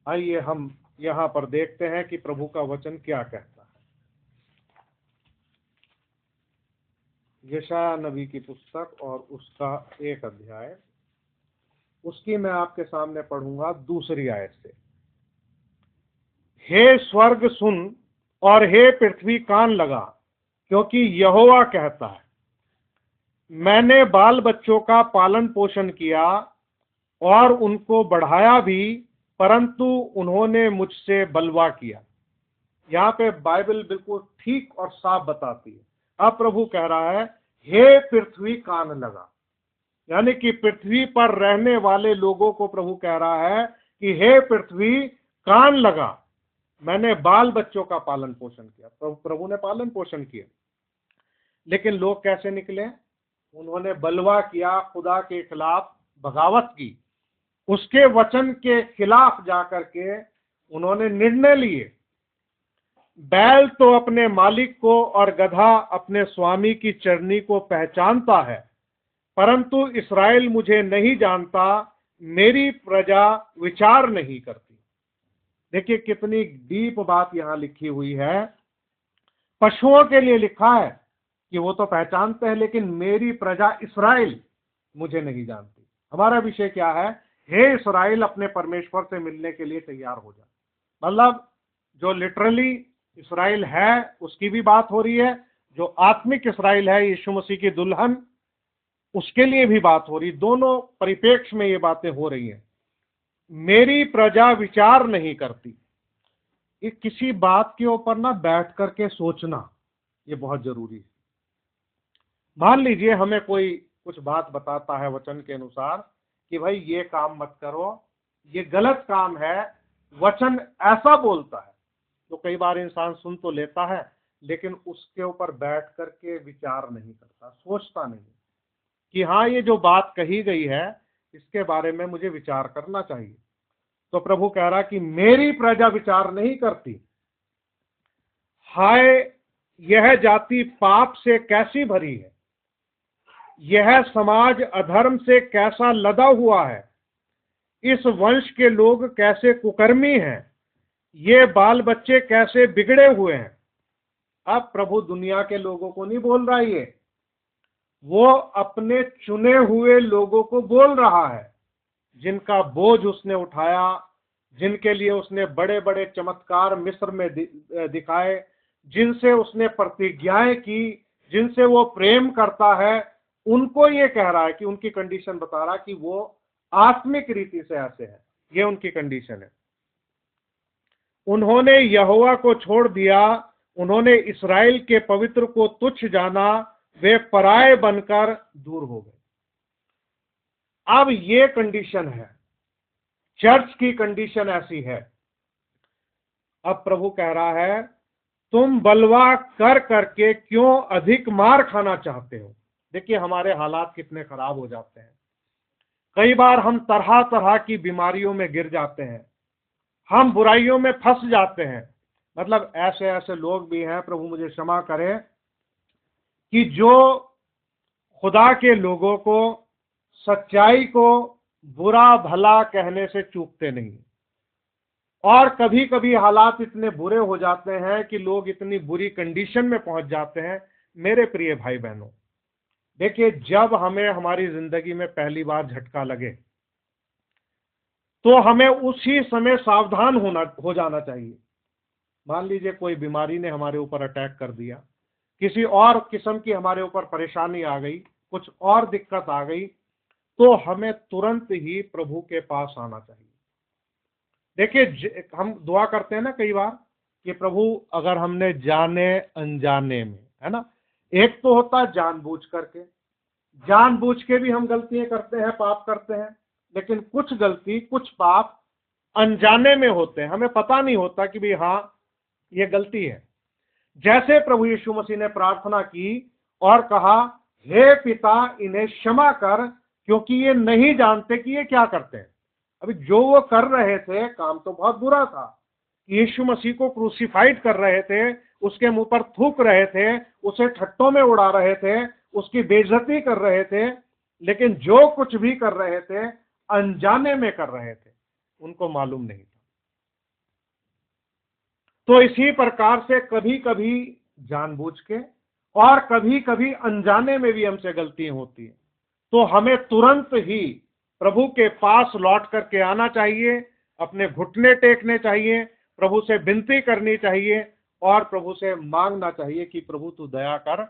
आइए हम यहाँ पर देखते हैं कि प्रभु का वचन क्या कहता है। यशायाह नबी की पुस्तक और उसका 1 अध्याय, उसकी मैं आपके सामने पढ़ूंगा 2 आयत से। हे स्वर्ग सुन और हे पृथ्वी कान लगा, क्योंकि यहोवा कहता है, मैंने बाल बच्चों का पालन पोषण किया और उनको बढ़ाया भी, परंतु उन्होंने मुझसे बलवा किया। यहाँ पे बाइबल बिल्कुल ठीक और साफ बताती है। अब प्रभु कह रहा है, हे पृथ्वी कान लगा, यानी कि पृथ्वी पर रहने वाले लोगों को प्रभु कह रहा है कि हे पृथ्वी कान लगा, मैंने बाल बच्चों का पालन पोषण किया। प्रभु ने पालन पोषण किया, लेकिन लोग कैसे निकले? उन्होंने बलवा किया, खुदा के खिलाफ बगावत की, उसके वचन के खिलाफ जाकर के उन्होंने निर्णय लिए। बैल तो अपने मालिक को और गधा अपने स्वामी की चरनी को पहचानता है, परंतु इस्राएल मुझे नहीं जानता, मेरी प्रजा विचार नहीं करती। देखिए कितनी डीप बात यहां लिखी हुई है। पशुओं के लिए लिखा है कि वो तो पहचानते हैं, लेकिन मेरी प्रजा इस्राएल मुझे नहीं जानती। हमारा विषय क्या है? हे इस्राएल, अपने परमेश्वर से मिलने के लिए तैयार हो जा। मतलब जो लिटरली इस्राएल है उसकी भी बात हो रही है, जो आत्मिक इस्राएल है, यीशु मसीह की दुल्हन, उसके लिए भी बात हो रही। दोनों परिप्रेक्ष्य में ये बातें हो रही हैं। मेरी प्रजा विचार नहीं करती। ये किसी बात के ऊपर ना बैठ करके सोचना, ये बहुत जरूरी है। मान लीजिए हमें कोई कुछ बात बताता है वचन के अनुसार कि भाई ये काम मत करो, ये गलत काम है, वचन ऐसा बोलता है, तो कई बार इंसान सुन तो लेता है, लेकिन उसके ऊपर बैठ करके विचार नहीं करता, सोचता नहीं कि हाँ ये जो बात कही गई है इसके बारे में मुझे विचार करना चाहिए। तो प्रभु कह रहा कि मेरी प्रजा विचार नहीं करती। हाय, यह जाति पाप से कैसी भरी है, यह समाज अधर्म से कैसा लदा हुआ है, इस वंश के लोग कैसे कुकर्मी हैं, ये बाल बच्चे कैसे बिगड़े हुए हैं। अब प्रभु दुनिया के लोगों को नहीं बोल रहा, ये वो अपने चुने हुए लोगों को बोल रहा है, जिनका बोझ उसने उठाया, जिनके लिए उसने बड़े बड़े चमत्कार मिस्र में दिखाए, जिनसे उसने प्रतिज्ञाएं की, जिनसे वो प्रेम करता है, उनको ये कह रहा है कि उनकी कंडीशन बता रहा है कि वो आत्मिक रीति से ऐसे है। ये उनकी कंडीशन है। उन्होंने यहोवा को छोड़ दिया, उन्होंने इस्राएल के पवित्र को तुच्छ जाना, वे पराये बनकर दूर हो गए। अब ये कंडीशन है, चर्च की कंडीशन ऐसी है। अब प्रभु कह रहा है, तुम बलवा कर करके क्यों अधिक मार खाना चाहते हो। देखिए हमारे हालात कितने खराब हो जाते हैं। कई बार हम तरह तरह की बीमारियों में गिर जाते हैं, हम बुराइयों में फंस जाते हैं। मतलब ऐसे ऐसे लोग भी हैं, प्रभु मुझे क्षमा करे, कि जो खुदा के लोगों को, सच्चाई को बुरा भला कहने से चूकते नहीं। और कभी कभी हालात इतने बुरे हो जाते हैं कि लोग इतनी बुरी कंडीशन में पहुंच जाते हैं। मेरे प्रिय भाई बहनों, देखिए जब हमें हमारी जिंदगी में पहली बार झटका लगे तो हमें उसी समय सावधान हो जाना चाहिए। मान लीजिए कोई बीमारी ने हमारे ऊपर अटैक कर दिया, किसी और किस्म की हमारे ऊपर परेशानी आ गई, कुछ और दिक्कत आ गई, तो हमें तुरंत ही प्रभु के पास आना चाहिए। देखिए हम दुआ करते हैं ना कई बार कि प्रभु अगर हमने जाने अनजाने में, है ना, एक तो होता है जानबूझ करके, जानबूझ के भी हम गलतियां करते हैं, पाप करते हैं, लेकिन कुछ गलती, कुछ पाप अनजाने में होते हैं, हमें पता नहीं होता कि भाई हाँ ये गलती है। जैसे प्रभु यीशु मसीह ने प्रार्थना की और कहा, हे पिता इन्हें क्षमा कर, क्योंकि ये नहीं जानते कि ये क्या करते हैं। अभी जो वो कर रहे थे काम तो बहुत बुरा था। यीशु मसीह को क्रूसिफाइड कर रहे थे, उसके मुंह पर थूक रहे थे, उसे ठट्टों में उड़ा रहे थे, उसकी बेइज्जती कर रहे थे, लेकिन जो कुछ भी कर रहे थे अनजाने में कर रहे थे, उनको मालूम नहीं था। तो इसी प्रकार से कभी कभी जानबूझ के और कभी कभी अनजाने में भी हमसे गलतियां होती है, तो हमें तुरंत ही प्रभु के पास लौट करके आना चाहिए, अपने घुटने टेकने चाहिए, प्रभु से विनती करनी चाहिए और प्रभु से मांगना चाहिए कि प्रभु तू दया कर।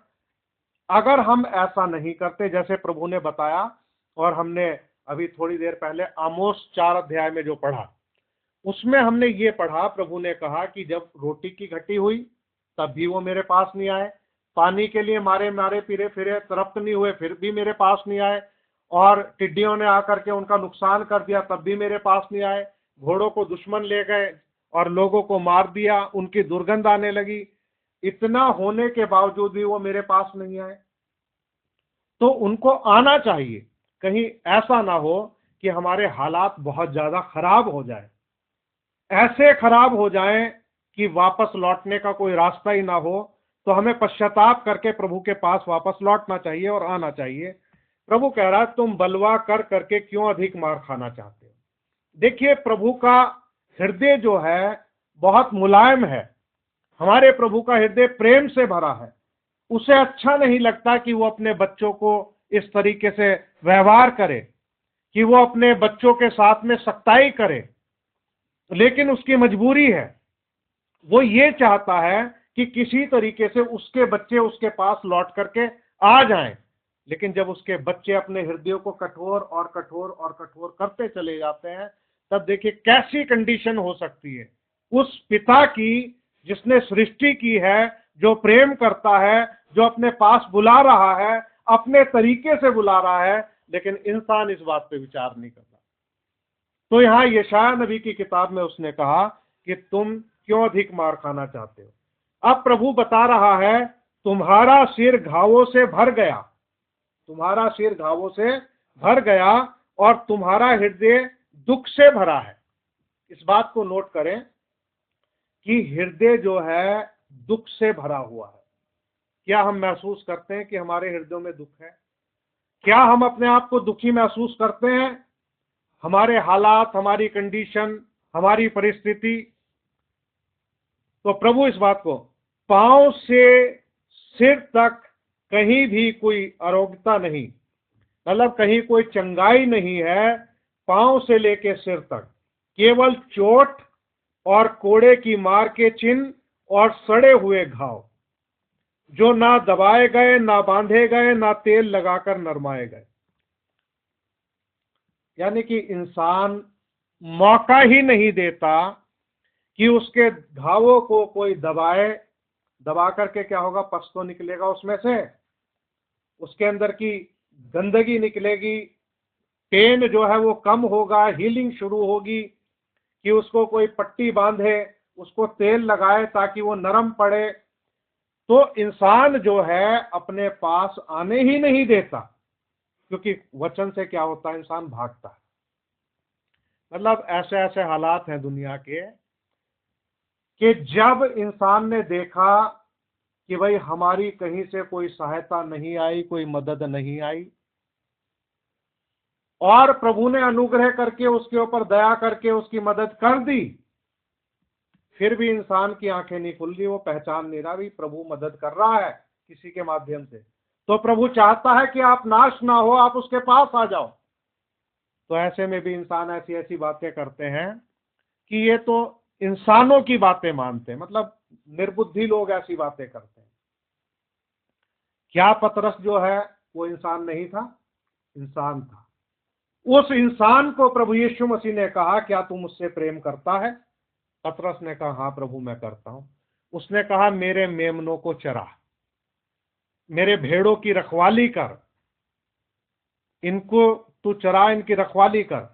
अगर हम ऐसा नहीं करते जैसे प्रभु ने बताया, और हमने अभी थोड़ी देर पहले आमोस 4 अध्याय में जो पढ़ा, उसमें हमने ये पढ़ा, प्रभु ने कहा कि जब रोटी की घटी हुई तब भी वो मेरे पास नहीं आए, पानी के लिए मारे मारे फिरे फिरे तृप्त नहीं हुए फिर भी मेरे पास नहीं आए, और टिड्डियों ने आकर के उनका नुकसान कर दिया तब भी मेरे पास नहीं आए, घोड़ों को दुश्मन ले गए और लोगों को मार दिया, उनकी दुर्गंध आने लगी, इतना होने के बावजूद भी वो मेरे पास नहीं आए। तो उनको आना चाहिए, कहीं ऐसा ना हो कि हमारे हालात बहुत ज्यादा खराब हो जाए, ऐसे खराब हो जाएं कि वापस लौटने का कोई रास्ता ही ना हो। तो हमें पश्चाताप करके प्रभु के पास वापस लौटना चाहिए और आना चाहिए। प्रभु कह रहा है तुम बलवा कर करके क्यों अधिक मार खाना चाहते हो। देखिए, प्रभु का हृदय जो है बहुत मुलायम है, हमारे प्रभु का हृदय प्रेम से भरा है। उसे अच्छा नहीं लगता कि वो अपने बच्चों को इस तरीके से व्यवहार करे, कि वो अपने बच्चों के साथ में सख्ताई करे, लेकिन उसकी मजबूरी है। वो ये चाहता है कि किसी तरीके से उसके बच्चे उसके पास लौट करके आ जाएं, लेकिन जब उसके बच्चे अपने हृदयों को कठोर और कठोर और कठोर करते चले जाते हैं, तब देखिए कैसी कंडीशन हो सकती है उस पिता की जिसने सृष्टि की है, जो प्रेम करता है, जो अपने पास बुला रहा है, अपने तरीके से बुला रहा है, लेकिन इंसान इस बात पे विचार नहीं करता। तो यहां यशायाह नबी की किताब में उसने कहा कि तुम क्यों अधिक मार खाना चाहते हो। अब प्रभु बता रहा है तुम्हारा सिर घावों से भर गया, तुम्हारा सिर घावों से भर गया और तुम्हारा हृदय दुख से भरा है। इस बात को नोट करें कि हृदय जो है दुख से भरा हुआ है। क्या हम महसूस करते हैं कि हमारे हृदयों में दुख है? क्या हम अपने आप को दुखी महसूस करते हैं? हमारे हालात, हमारी कंडीशन, हमारी परिस्थिति। तो प्रभु इस बात को, पांव से सिर तक कहीं भी कोई अरोग्यता नहीं, मतलब कहीं कोई चंगाई नहीं है, पांव से लेके सिर तक केवल चोट और कोड़े की मार के चिन्ह और सड़े हुए घाव, जो ना दबाए गए, ना बांधे गए, ना तेल लगाकर नरमाए गए। यानी कि इंसान मौका ही नहीं देता कि उसके घावों को कोई दबाए। दबा करके क्या होगा? पस तो निकलेगा उसमें से, उसके अंदर की गंदगी निकलेगी, पेन जो है वो कम होगा, हीलिंग शुरू होगी, कि उसको कोई पट्टी बांधे, उसको तेल लगाए ताकि वो नरम पड़े। तो इंसान जो है अपने पास आने ही नहीं देता, क्योंकि वचन से क्या होता है? इंसान भागता है। मतलब ऐसे ऐसे हालात हैं दुनिया के कि जब इंसान ने देखा कि भाई हमारी कहीं से कोई सहायता नहीं आई, कोई मदद नहीं आई, और प्रभु ने अनुग्रह करके उसके ऊपर दया करके उसकी मदद कर दी, फिर भी इंसान की आंखें नहीं खुल रही, वो पहचान नहीं रहा भी प्रभु मदद कर रहा है किसी के माध्यम से। तो प्रभु चाहता है कि आप नाश ना हो, आप उसके पास आ जाओ। तो ऐसे में भी इंसान ऐसी ऐसी बातें करते हैं कि ये तो इंसानों की बातें मानते हैं, मतलब निर्बुद्धि लोग ऐसी बातें करते हैं। क्या पतरस जो है वो इंसान नहीं था? इंसान था। उस इंसान को प्रभु यीशु मसीह ने कहा क्या तू मुझसे प्रेम करता है? पतरस ने कहा हाँ प्रभु मैं करता हूं। उसने कहा मेरे मेमनों को चरा, मेरे भेड़ों की रखवाली कर, इनको तू चरा, इनकी रखवाली कर।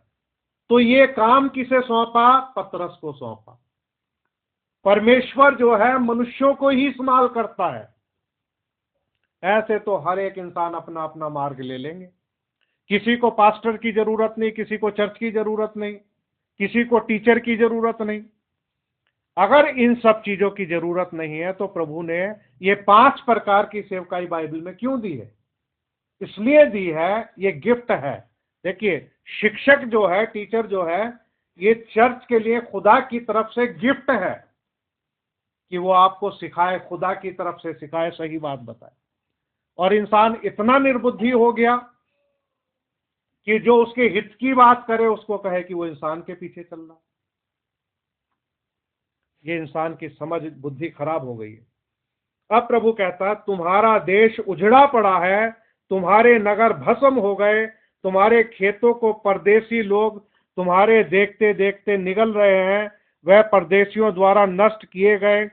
तो ये काम किसे सौंपा? पतरस को सौंपा। परमेश्वर जो है मनुष्यों को ही इस्तेमाल करता है। ऐसे तो हर एक इंसान अपना अपना मार्ग ले लेंगे, किसी को पास्टर की जरूरत नहीं, किसी को चर्च की जरूरत नहीं, किसी को टीचर की जरूरत नहीं। अगर इन सब चीजों की जरूरत नहीं है तो प्रभु ने ये 5 प्रकार की सेवकाई बाइबल में क्यों दी है? इसलिए दी है, ये गिफ्ट है। देखिए, शिक्षक जो है, टीचर जो है, ये चर्च के लिए खुदा की तरफ से गिफ्ट है कि वो आपको सिखाए, खुदा की तरफ से सिखाए, सही बात बताए। और इंसान इतना निर्बुद्धि हो गया कि जो उसके हित की बात करे उसको कहे कि वो इंसान के पीछे चल रहा। ये इंसान की समझ, बुद्धि खराब हो गई है। अब प्रभु कहता, तुम्हारा देश उजड़ा पड़ा है, तुम्हारे नगर भस्म हो गए, तुम्हारे खेतों को परदेसी लोग तुम्हारे देखते देखते निगल रहे हैं। वह परदेशियों द्वारा नष्ट किए गए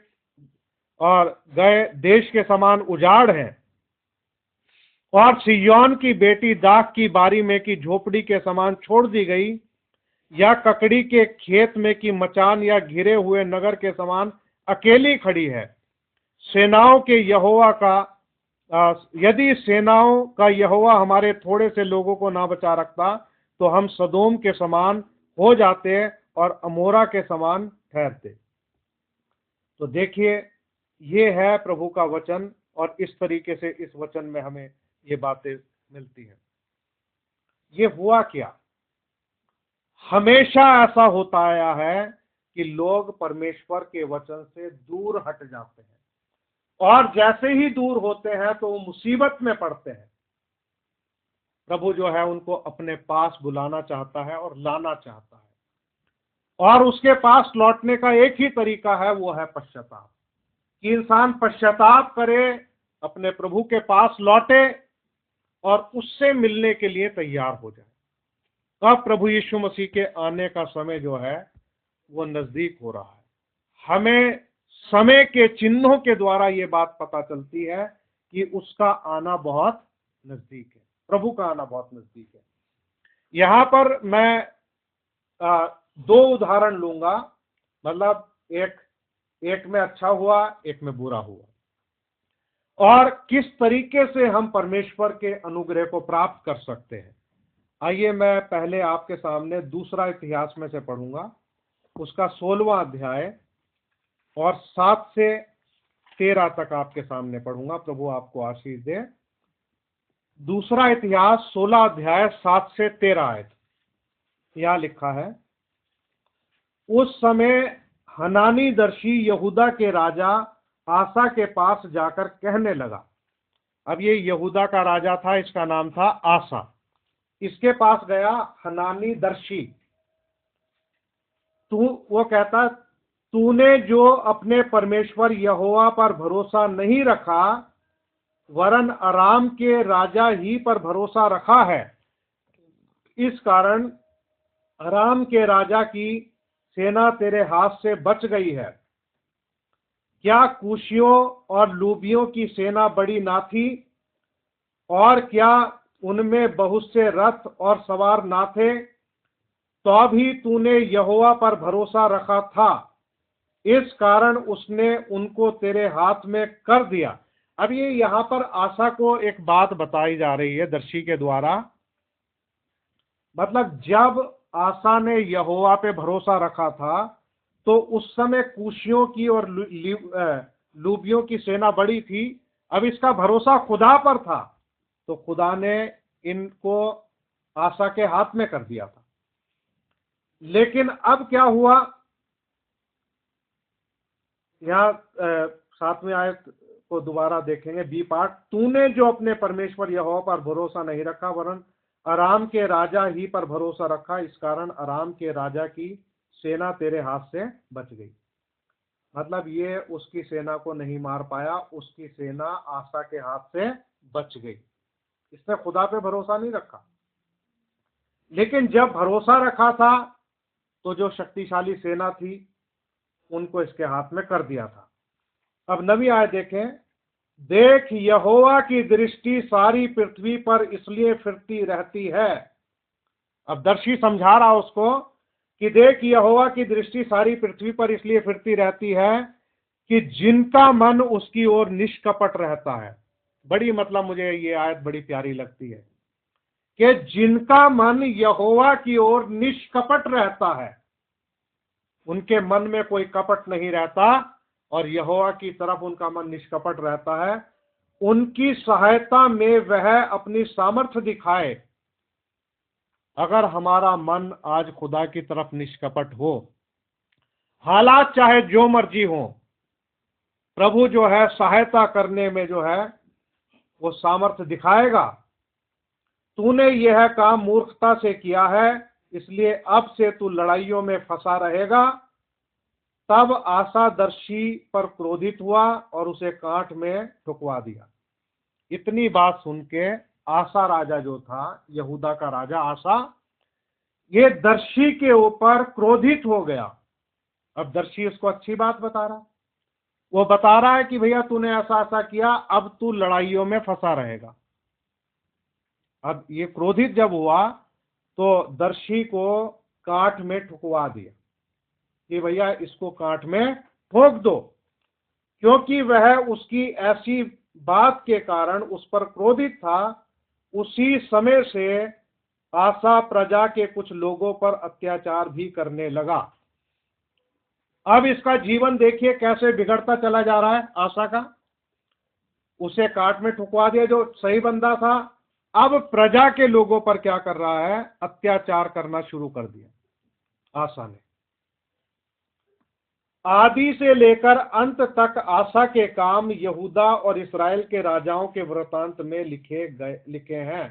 और गए देश के समान उजाड़ हैं। और सिय्योन की बेटी दाख की बारी में की झोपड़ी के समान छोड़ दी गई, या ककड़ी के खेत में की मचान या घिरे हुए नगर के समान अकेली खड़ी है। सेनाओं के यहोवा का यदि सेनाओं का यहोवा हमारे थोड़े से लोगों को ना बचा रखता तो हम सदोम के समान हो जाते और अमोरा के समान ठहरते। तो देखिए, ये है प्रभु का वचन, और इस तरीके से इस वचन में हमें ये बातें मिलती हैं। ये हुआ क्या? हमेशा ऐसा होता आया है कि लोग परमेश्वर के वचन से दूर हट जाते हैं, और जैसे ही दूर होते हैं तो वो मुसीबत में पड़ते हैं। प्रभु जो है उनको अपने पास बुलाना चाहता है और लाना चाहता है, और उसके पास लौटने का एक ही तरीका है, वो है पश्चाताप। कि इंसान पश्चाताप करे, अपने प्रभु के पास लौटे और उससे मिलने के लिए तैयार हो जाए। अब प्रभु यीशु मसीह के आने का समय जो है वो नजदीक हो रहा है। हमें समय के चिन्हों के द्वारा ये बात पता चलती है कि उसका आना बहुत नजदीक है, प्रभु का आना बहुत नजदीक है। यहां पर मैं 2 उदाहरण लूंगा, मतलब एक में अच्छा हुआ, एक में बुरा हुआ, और किस तरीके से हम परमेश्वर के अनुग्रह को प्राप्त कर सकते हैं। आइए, मैं पहले आपके सामने दूसरा इतिहास में से पढ़ूंगा, उसका 16वां अध्याय और 7 से 13 तक आपके सामने पढ़ूंगा। प्रभु आपको आशीष दे। दूसरा इतिहास 16 अध्याय 7 से 13 आयत। यहां लिखा है, उस समय हनानी दर्शी यहूदा के राजा आसा के पास जाकर कहने लगा। अब ये यहूदा का राजा था, इसका नाम था आसा। इसके पास गया हनानी दर्शी। वो कहता, तूने जो अपने परमेश्वर यहोवा पर भरोसा नहीं रखा वरन अराम के राजा ही पर भरोसा रखा है, इस कारण अराम के राजा की सेना तेरे हाथ से बच गई है। क्या कूशियों और लूबियों की सेना बड़ी ना थी, और क्या उनमें बहुत से रथ और सवार ना थे? तो भी तूने यहोवा पर भरोसा रखा था, इस कारण उसने उनको तेरे हाथ में कर दिया। अब ये यहां पर आसा को एक बात बताई जा रही है दर्शी के द्वारा। मतलब जब आसा ने यहोवा पे भरोसा रखा था तो उस समय कूशियों की और लूबियों की सेना बड़ी थी। अब इसका भरोसा खुदा पर था, तो खुदा ने इनको आसा के हाथ में कर दिया था। लेकिन अब क्या हुआ, यहां 7वें आयत को दोबारा देखेंगे, बी पार्ट। तूने जो अपने परमेश्वर यहोवा पर भरोसा नहीं रखा वरन अराम के राजा ही पर भरोसा रखा, इस कारण अराम के राजा की सेना तेरे हाथ से बच गई। मतलब ये उसकी सेना को नहीं मार पाया, उसकी सेना आसा के हाथ से बच गई। इसने खुदा पे भरोसा नहीं रखा। लेकिन जब भरोसा रखा था तो जो शक्तिशाली सेना थी उनको इसके हाथ में कर दिया था। अब 9वीं आयत देखें। देख, यहोवा की दृष्टि सारी पृथ्वी पर इसलिए फिरती रहती है। अब दर्शी समझा रहा उसको कि देख, यहोवा की दृष्टि सारी पृथ्वी पर इसलिए फिरती रहती है कि जिनका मन उसकी ओर निष्कपट रहता है। बड़ी, मतलब मुझे ये आयत बड़ी प्यारी लगती है कि जिनका मन यहोवा की ओर निष्कपट रहता है। उनके मन में कोई कपट नहीं रहता और यहोवा की तरफ उनका मन निष्कपट रहता है। उनकी सहायता में वह अपनी सामर्थ्य दिखाए। अगर हमारा मन आज खुदा की तरफ निष्कपट हो, हालात चाहे जो मर्जी हो, प्रभु जो है सहायता करने में जो है वो सामर्थ्य दिखाएगा। तूने यह काम मूर्खता से किया है, इसलिए अब से तू लड़ाइयों में फंसा रहेगा। तब आसा दर्शी पर क्रोधित हुआ और उसे कांट में ठुकवा दिया। इतनी बात सुन के आसा राजा जो था, यहूदा का राजा आसा, ये दर्शी के ऊपर क्रोधित हो गया। अब दर्शी उसको अच्छी बात बता रहा, वो बता रहा है कि भैया तूने ऐसा ऐसा किया, अब तू लड़ाइयों में फंसा रहेगा। अब ये क्रोधित जब हुआ तो दर्शी को कांट में ठुकवा दिया कि भैया इसको कांट में ठोक दो, क्योंकि वह उसकी ऐसी बात के कारण उस पर क्रोधित था। उसी समय से आसा प्रजा के कुछ लोगों पर अत्याचार भी करने लगा। अब इसका जीवन देखिए कैसे बिगड़ता चला जा रहा है आसा का। उसे कांट में ठुकवा दिया जो सही बंदा था, अब प्रजा के लोगों पर क्या कर रहा है, अत्याचार करना शुरू कर दिया आसा ने। आदि से लेकर अंत तक आसा के काम यहूदा और इस्राएल के राजाओं के वृत्तांत में लिखे हैं।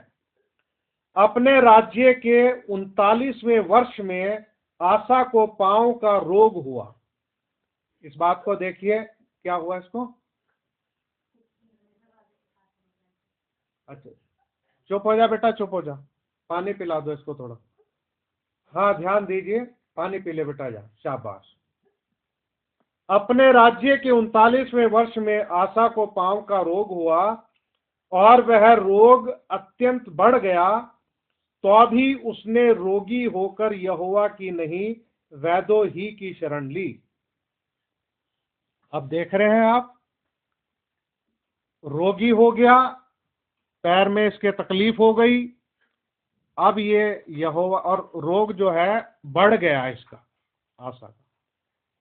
अपने राज्य के 39वें वर्ष में आसा को पांव का रोग हुआ। इस बात को देखिए, क्या हुआ इसको? अच्छा, चुप हो जा बेटा, चुप हो जा, पानी पिला दो इसको थोड़ा। हाँ ध्यान दीजिए, पानी पी ले बेटा, जा, शाबाश। अपने राज्य के 39वें वर्ष में आसा को पांव का रोग हुआ और वह रोग अत्यंत बढ़ गया। तो भी उसने रोगी होकर यहोवा की नहीं, वैदों ही की शरण ली। अब देख रहे हैं आप, रोगी हो गया, पैर में इसके तकलीफ हो गई। अब ये यहोवा, और रोग जो है बढ़ गया इसका, आसा का।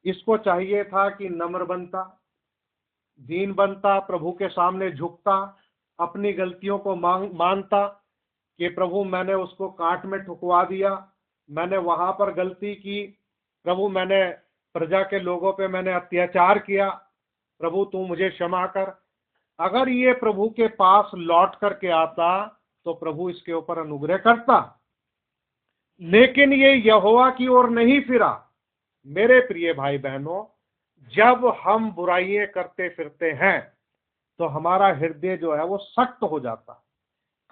इसको चाहिए था कि नम्र बनता, दीन बनता, प्रभु के सामने झुकता, अपनी गलतियों को मानता कि प्रभु मैंने उसको कांट में ठुकवा दिया, मैंने वहां पर गलती की, प्रभु मैंने प्रजा के लोगों पे मैंने अत्याचार किया, प्रभु तू मुझे क्षमा कर। अगर ये प्रभु के पास लौट करके आता तो प्रभु इसके ऊपर अनुग्रह करता, लेकिन ये यहोवा की ओर नहीं फिरा। मेरे प्रिय भाई बहनों, जब हम बुराइयां करते फिरते हैं तो हमारा हृदय जो है वो सख्त हो जाता है,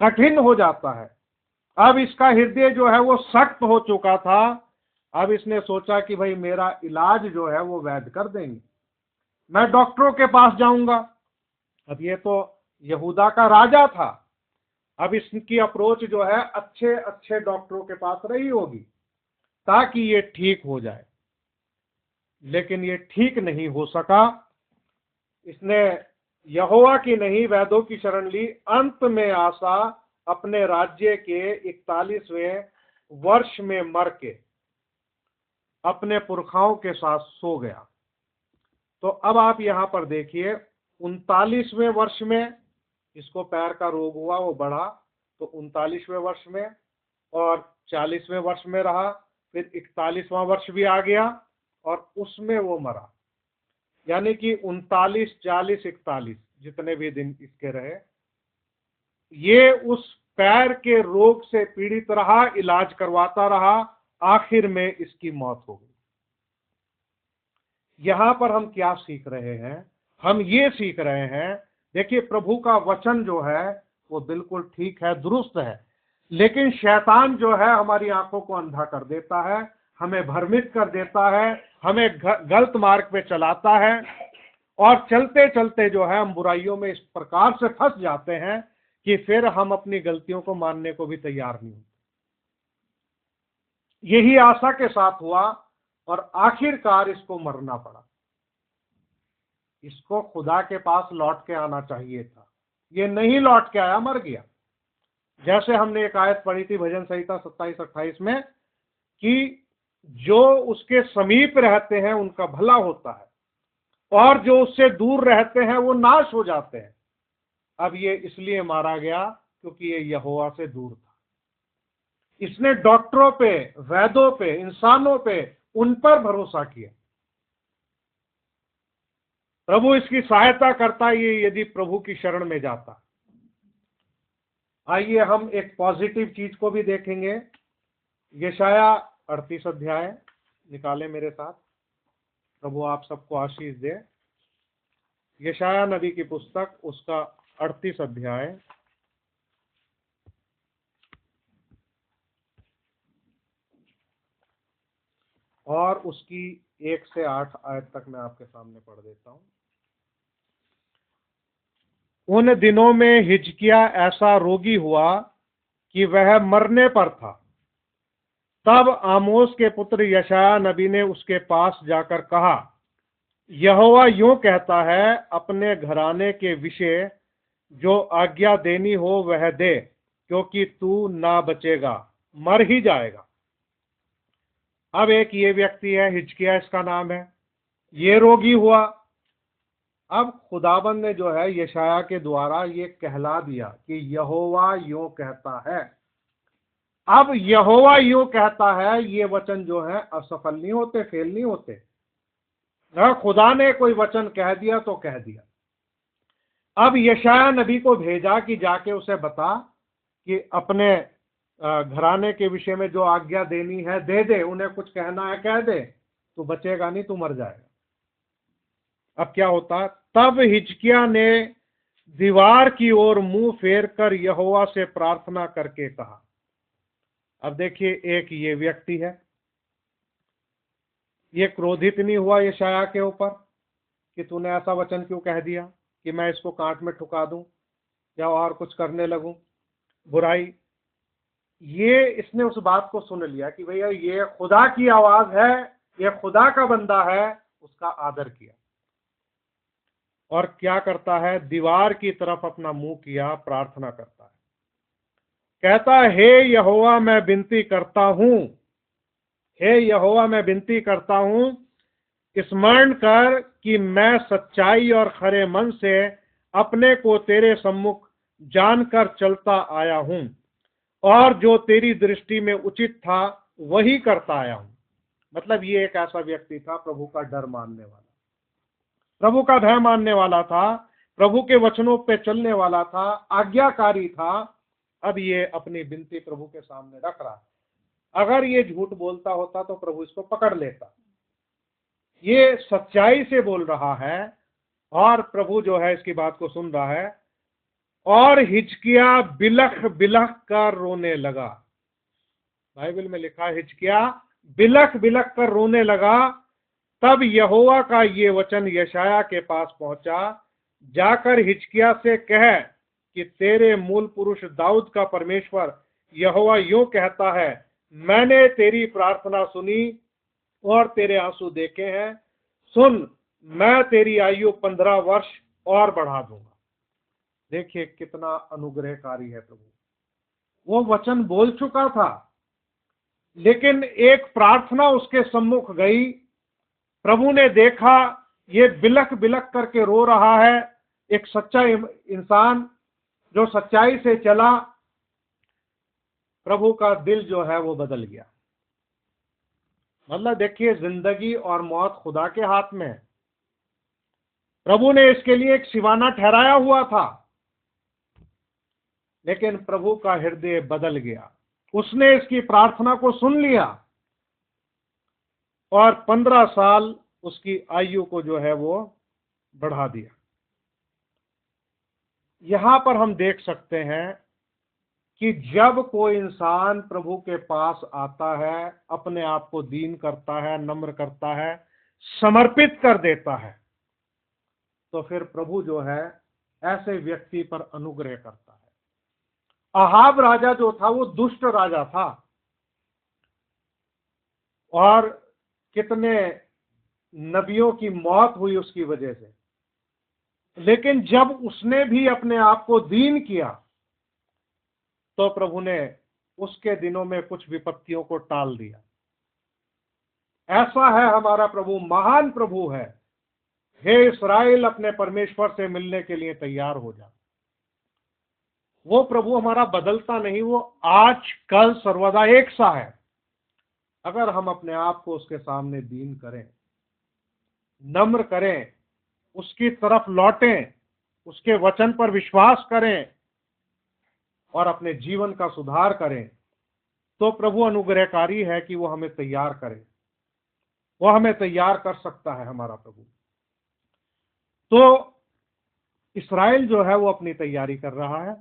कठिन हो जाता है। अब इसका हृदय जो है वो सख्त हो चुका था। अब इसने सोचा कि भाई मेरा इलाज जो है वो वैद्य कर देंगे, मैं डॉक्टरों के पास जाऊंगा। अब ये तो यहूदा का राजा था, अब इसकी अप्रोच जो है अच्छे अच्छे डॉक्टरों के पास रही होगी ताकि ये ठीक हो जाए, लेकिन ये ठीक नहीं हो सका। इसने यहोवा की नहीं, वैदों की शरण ली। अंत में आसा अपने राज्य के 41वें वर्ष में मर के अपने पुरखाओं के साथ सो गया। तो अब आप यहां पर देखिए, 39वें वर्ष में इसको पैर का रोग हुआ, वो बढ़ा, तो 39वें वर्ष में, और 40वें वर्ष में रहा, फिर 41वां वर्ष भी आ गया और उसमें वो मरा। यानी कि 39, 40, 41 जितने भी दिन इसके रहे, ये उस पैर के रोग से पीड़ित रहा, इलाज करवाता रहा, आखिर में इसकी मौत हो गई। यहां पर हम क्या सीख रहे हैं? हम ये सीख रहे हैं, देखिए प्रभु का वचन जो है वो बिल्कुल ठीक है, दुरुस्त है, लेकिन शैतान जो है हमारी आंखों को अंधा कर देता है, हमें भ्रमित कर देता है, हमें गलत मार्ग पे चलाता है, और चलते चलते जो है हम बुराइयों में इस प्रकार से फंस जाते हैं कि फिर हम अपनी गलतियों को मानने को भी तैयार नहीं होते। यही आसा के साथ हुआ और आखिरकार इसको मरना पड़ा। इसको खुदा के पास लौट के आना चाहिए था, ये नहीं लौट के आया, मर गया। जैसे हमने एक आयत पढ़ी थी भजन संहिता 27-28 में कि जो उसके समीप रहते हैं उनका भला होता है, और जो उससे दूर रहते हैं वो नाश हो जाते हैं। अब ये इसलिए मारा गया क्योंकि ये यहोवा से दूर था। इसने डॉक्टरों पे, वैद्यों पे, इंसानों पे, उन पर भरोसा किया। प्रभु इसकी सहायता करता ये यदि प्रभु की शरण में जाता। आइए हम एक पॉजिटिव चीज को भी देखेंगे। यशाया 38 अध्याय निकाले मेरे साथ। प्रभु आप सबको आशीष दे। यशाया नबी की पुस्तक, उसका 38 अध्याय और उसकी 1 से 8 आयत तक मैं आपके सामने पढ़ देता हूं। उन दिनों में हिजकिया ऐसा रोगी हुआ कि वह मरने पर था। तब आमोस के पुत्र यशाया नबी ने उसके पास जाकर कहा, यहोवा यूं कहता है, अपने घराने के विषय जो आज्ञा देनी हो वह दे, क्योंकि तू ना बचेगा, मर ही जाएगा। अब एक ये व्यक्ति है, हिजकिया इसका नाम है, ये रोगी हुआ। अब खुदाबंद ने जो है यशाया के द्वारा ये कहला दिया कि यहोवा यूं कहता है। अब यहोवा यूं कहता है, ये वचन जो है असफल नहीं होते, फेल नहीं होते। खुदा ने कोई वचन कह दिया तो कह दिया। अब यशाया नबी को भेजा कि जाके उसे बता कि अपने घराने के विषय में जो आज्ञा देनी है दे दे, उन्हें कुछ कहना है कह दे, तू बचेगा नहीं, तू मर जाएगा। अब क्या होता, तब हिजकिया ने दीवार की ओर मुंह फेर कर यहोवा से प्रार्थना करके कहा। अब देखिए, एक ये व्यक्ति है, ये क्रोधित नहीं हुआ यशाया के ऊपर कि तूने ऐसा वचन क्यों कह दिया कि मैं इसको कांट में ठुका दूं या और कुछ करने लगूं बुराई। ये इसने उस बात को सुन लिया कि भैया ये खुदा की आवाज है, ये खुदा का बंदा है, उसका आदर किया। और क्या करता है, दीवार की तरफ अपना मुंह किया, प्रार्थना करता है। कहता है, हे यहोवा मैं विनती करता हूं, हे यहोवा मैं विनती करता हूं, स्मरण कर कि मैं सच्चाई और खरे मन से अपने को तेरे सम्मुख जानकर चलता आया हूं, और जो तेरी दृष्टि में उचित था वही करता आया हूं। मतलब ये एक ऐसा व्यक्ति था, प्रभु का डर मानने वाला, प्रभु का भय मानने वाला था, प्रभु के वचनों पे चलने वाला था, आज्ञाकारी था। अब ये अपनी विनती प्रभु के सामने रख रहा है। अगर ये झूठ बोलता होता तो प्रभु इसको पकड़ लेता। ये सच्चाई से बोल रहा है और प्रभु जो है इसकी बात को सुन रहा है। और हिजकिया बिलख बिलख कर रोने लगा। बाइबल में लिखा है हिजकिया बिलख बिलख कर रोने लगा। तब यहोवा का ये वचन यशाया के पास पहुंचा, जाकर हिजकिया से कह कि तेरे मूल पुरुष दाऊद का परमेश्वर यहोवा यूं कहता है, मैंने तेरी प्रार्थना सुनी और तेरे आंसू देखे हैं। सुन, मैं तेरी आयु 15 वर्ष और बढ़ा दूंगा। देखिए कितना अनुग्रहकारी है प्रभु। वो वचन बोल चुका था, लेकिन एक प्रार्थना उसके सम्मुख गई। प्रभु ने देखा ये बिलख बिलख करके रो रहा है, एक सच्चा इंसान जो सच्चाई से चला। प्रभु का दिल जो है वो बदल गया। मतलब देखिए, जिंदगी और मौत खुदा के हाथ में है। प्रभु ने इसके लिए एक सिवाना ठहराया हुआ था, लेकिन प्रभु का हृदय बदल गया। उसने इसकी प्रार्थना को सुन लिया और 15 साल उसकी आयु को जो है वो बढ़ा दिया। यहां पर हम देख सकते हैं कि जब कोई इंसान प्रभु के पास आता है, अपने आप को दीन करता है, नम्र करता है, समर्पित कर देता है, तो फिर प्रभु जो है ऐसे व्यक्ति पर अनुग्रह करता है। अहाब राजा जो था वो दुष्ट राजा था और कितने नबियों की मौत हुई उसकी वजह से। लेकिन जब उसने भी अपने आप को दीन किया तो प्रभु ने उसके दिनों में कुछ विपत्तियों को टाल दिया। ऐसा है हमारा प्रभु, महान प्रभु है। हे इस्राएल, अपने परमेश्वर से मिलने के लिए तैयार हो जा। वो प्रभु हमारा बदलता नहीं, वो आज कल सर्वदा एक सा है। अगर हम अपने आप को उसके सामने दीन करें, नम्र करें, उसकी तरफ लौटें, उसके वचन पर विश्वास करें और अपने जीवन का सुधार करें, तो प्रभु अनुग्रहकारी है कि वो हमें तैयार करे। वो हमें तैयार कर सकता है हमारा प्रभु। तो इस्राएल जो है वो अपनी तैयारी कर रहा है,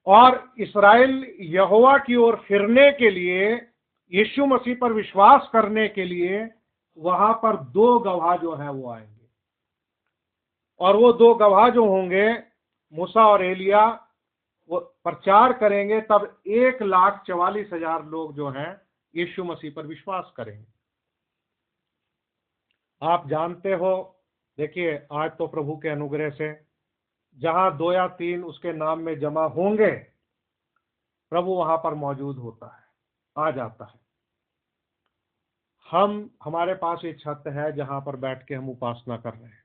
और इस्राएल यहोवा की ओर फिरने के लिए, यीशु मसीह पर विश्वास करने के लिए वहां पर दो गवाह जो है वो आएंगे। और वो दो गवाह जो होंगे, मूसा और एलिया, वो प्रचार करेंगे, तब 1,44,000 लोग जो हैं यीशु मसीह पर विश्वास करेंगे। आप जानते हो, देखिए आज तो प्रभु के अनुग्रह से जहां 2 या 3 उसके नाम में जमा होंगे, प्रभु वहां पर मौजूद होता है, आ जाता है। हमारे पास ये छत है जहां पर बैठ के हम उपासना कर रहे हैं,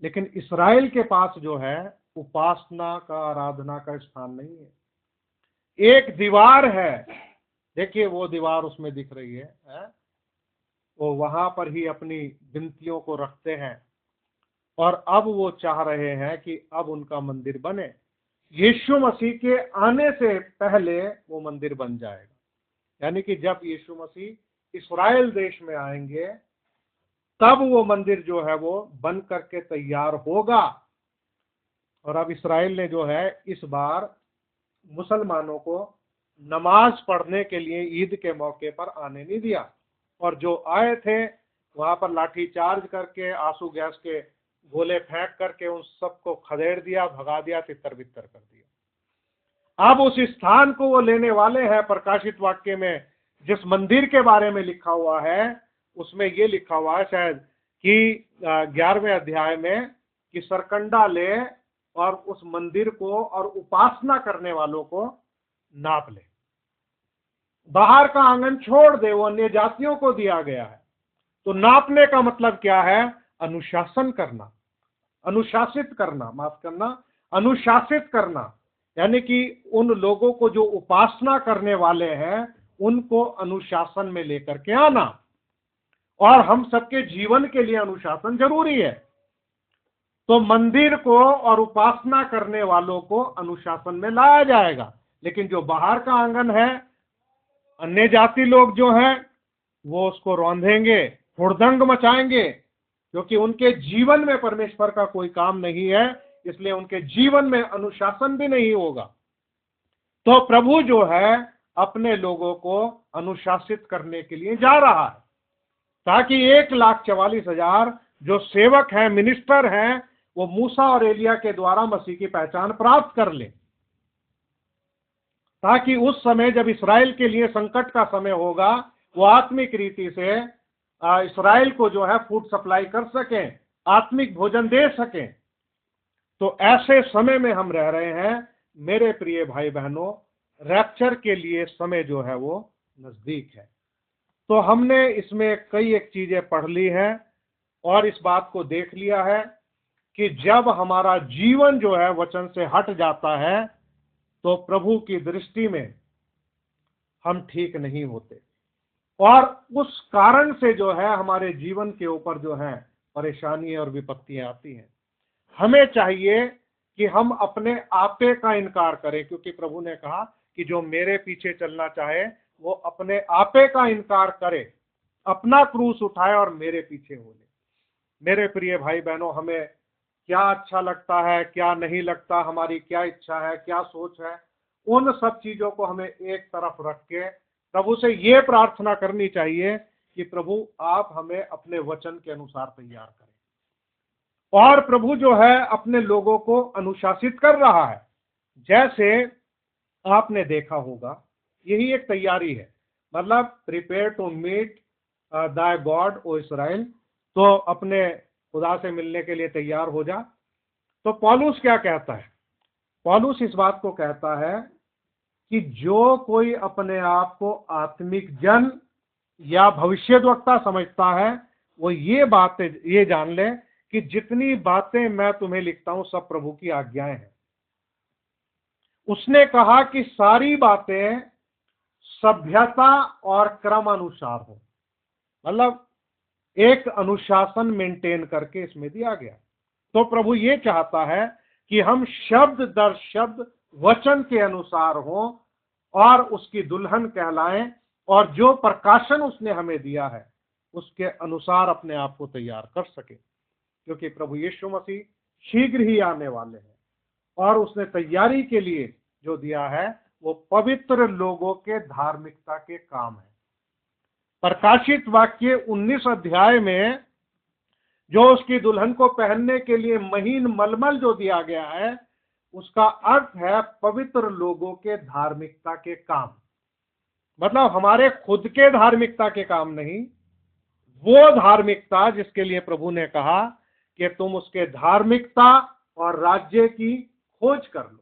लेकिन इस्राएल के पास जो है उपासना का, आराधना का स्थान नहीं है। एक दीवार है, देखिए वो दीवार उसमें दिख रही है? वो वहां पर ही अपनी विनतियों को रखते हैं, और अब वो चाह रहे हैं कि अब उनका मंदिर बने। यीशु मसीह के आने से पहले वो मंदिर बन जाएगा, यानी कि जब यीशु मसीह इस्राएल देश में आएंगे, तब वो मंदिर जो है वो बन करके तैयार होगा। और अब इस्राएल ने जो है इस बार मुसलमानों को नमाज पढ़ने के लिए ईद के मौके पर आने नहीं दिया, और जो आए थे वहां पर लाठी चार्ज करके, आंसू गैस के गोले फेंक करके उन सबको खदेड़ दिया, भगा दिया, तितर बितर कर दिया। अब उस स्थान को वो लेने वाले हैं। प्रकाशित वाक्य में जिस मंदिर के बारे में लिखा हुआ है, उसमें ये लिखा हुआ है शायद कि 11वें अध्याय में, कि सरकंडा ले और उस मंदिर को और उपासना करने वालों को नाप ले। बाहर का आंगन छोड़ दे, वो अन्य जातियों को दिया गया है। तो नापने का मतलब क्या है? अनुशासन करना, अनुशासित करना, माफ करना, अनुशासित करना। यानी कि उन लोगों को जो उपासना करने वाले हैं, उनको अनुशासन में लेकर के आना। और हम सबके जीवन के लिए अनुशासन जरूरी है। तो मंदिर को और उपासना करने वालों को अनुशासन में लाया जाएगा, लेकिन जो बाहर का आंगन है, अन्य जाति लोग जो हैं वो उसको रौंदेंगे, हुड़दंग मचाएंगे, क्योंकि उनके जीवन में परमेश्वर का कोई काम नहीं है, इसलिए उनके जीवन में अनुशासन भी नहीं होगा। तो प्रभु जो है अपने लोगों को अनुशासित करने के लिए जा रहा है, ताकि 1,44,000 जो सेवक हैं, मिनिस्टर हैं, वो मूसा और एलिया के द्वारा मसीह की पहचान प्राप्त कर ले, ताकि उस समय जब इस्राएल के लिए संकट का समय होगा, वो आत्मिक रीति से इस्राएल को जो है फूड सप्लाई कर सकें, आत्मिक भोजन दे सकें। तो ऐसे समय में हम रह रहे हैं मेरे प्रिय भाई बहनों। रैप्चर के लिए समय जो है वो नजदीक है। तो हमने इसमें कई एक चीजें पढ़ ली हैं और इस बात को देख लिया है कि जब हमारा जीवन जो है वचन से हट जाता है, तो प्रभु की दृष्टि में हम ठीक नहीं होते, और उस कारण से जो है हमारे जीवन के ऊपर जो है परेशानी और विपत्तियां आती हैं। हमें चाहिए कि हम अपने आपे का इनकार करें, क्योंकि प्रभु ने कहा कि जो मेरे पीछे चलना चाहे वो अपने आपे का इनकार करे, अपना क्रूस उठाए और मेरे पीछे हो ले। मेरे प्रिय भाई बहनों, हमें क्या अच्छा लगता है, क्या नहीं लगता, हमारी क्या इच्छा है, क्या सोच है, उन सब चीजों को हमें एक तरफ रख के प्रभु से ये प्रार्थना करनी चाहिए कि प्रभु आप हमें अपने वचन के अनुसार तैयार करें। और प्रभु जो है अपने लोगों को अनुशासित कर रहा है। जैसे आपने देखा होगा, यही एक तैयारी है, मतलब प्रिपेयर टू मीट दाय गॉड ओ इस्राएल। तो अपने खुदा से मिलने के लिए तैयार हो जा। तो पौलुस क्या कहता है? पौलुस इस बात को कहता है कि जो कोई अपने आप को आत्मिक जन या भविष्यद्वक्ता समझता है, वो ये बातें ये जान ले कि जितनी बातें मैं तुम्हें लिखता हूं सब प्रभु की आज्ञाएं हैं। उसने कहा कि सारी बातें सभ्यता और क्रम अनुसार हो, मतलब एक अनुशासन मेंटेन करके इसमें दिया गया। तो प्रभु ये चाहता है कि हम शब्द दर शब्द वचन के अनुसार हो और उसकी दुल्हन कहलाएं, और जो प्रकाशन उसने हमें दिया है उसके अनुसार अपने आप को तैयार कर सके, क्योंकि प्रभु यीशु मसीह शीघ्र ही आने वाले हैं और उसने तैयारी के लिए जो दिया है वो पवित्र लोगों के धार्मिकता के काम है। प्रकाशित वाक्य 19 अध्याय में जो उसकी दुल्हन को पहनने के लिए महीन मलमल जो दिया गया है, उसका अर्थ है पवित्र लोगों के धार्मिकता के काम। मतलब हमारे खुद के धार्मिकता के काम नहीं, वो धार्मिकता जिसके लिए प्रभु ने कहा कि तुम उसके धार्मिकता और राज्य की खोज कर लो।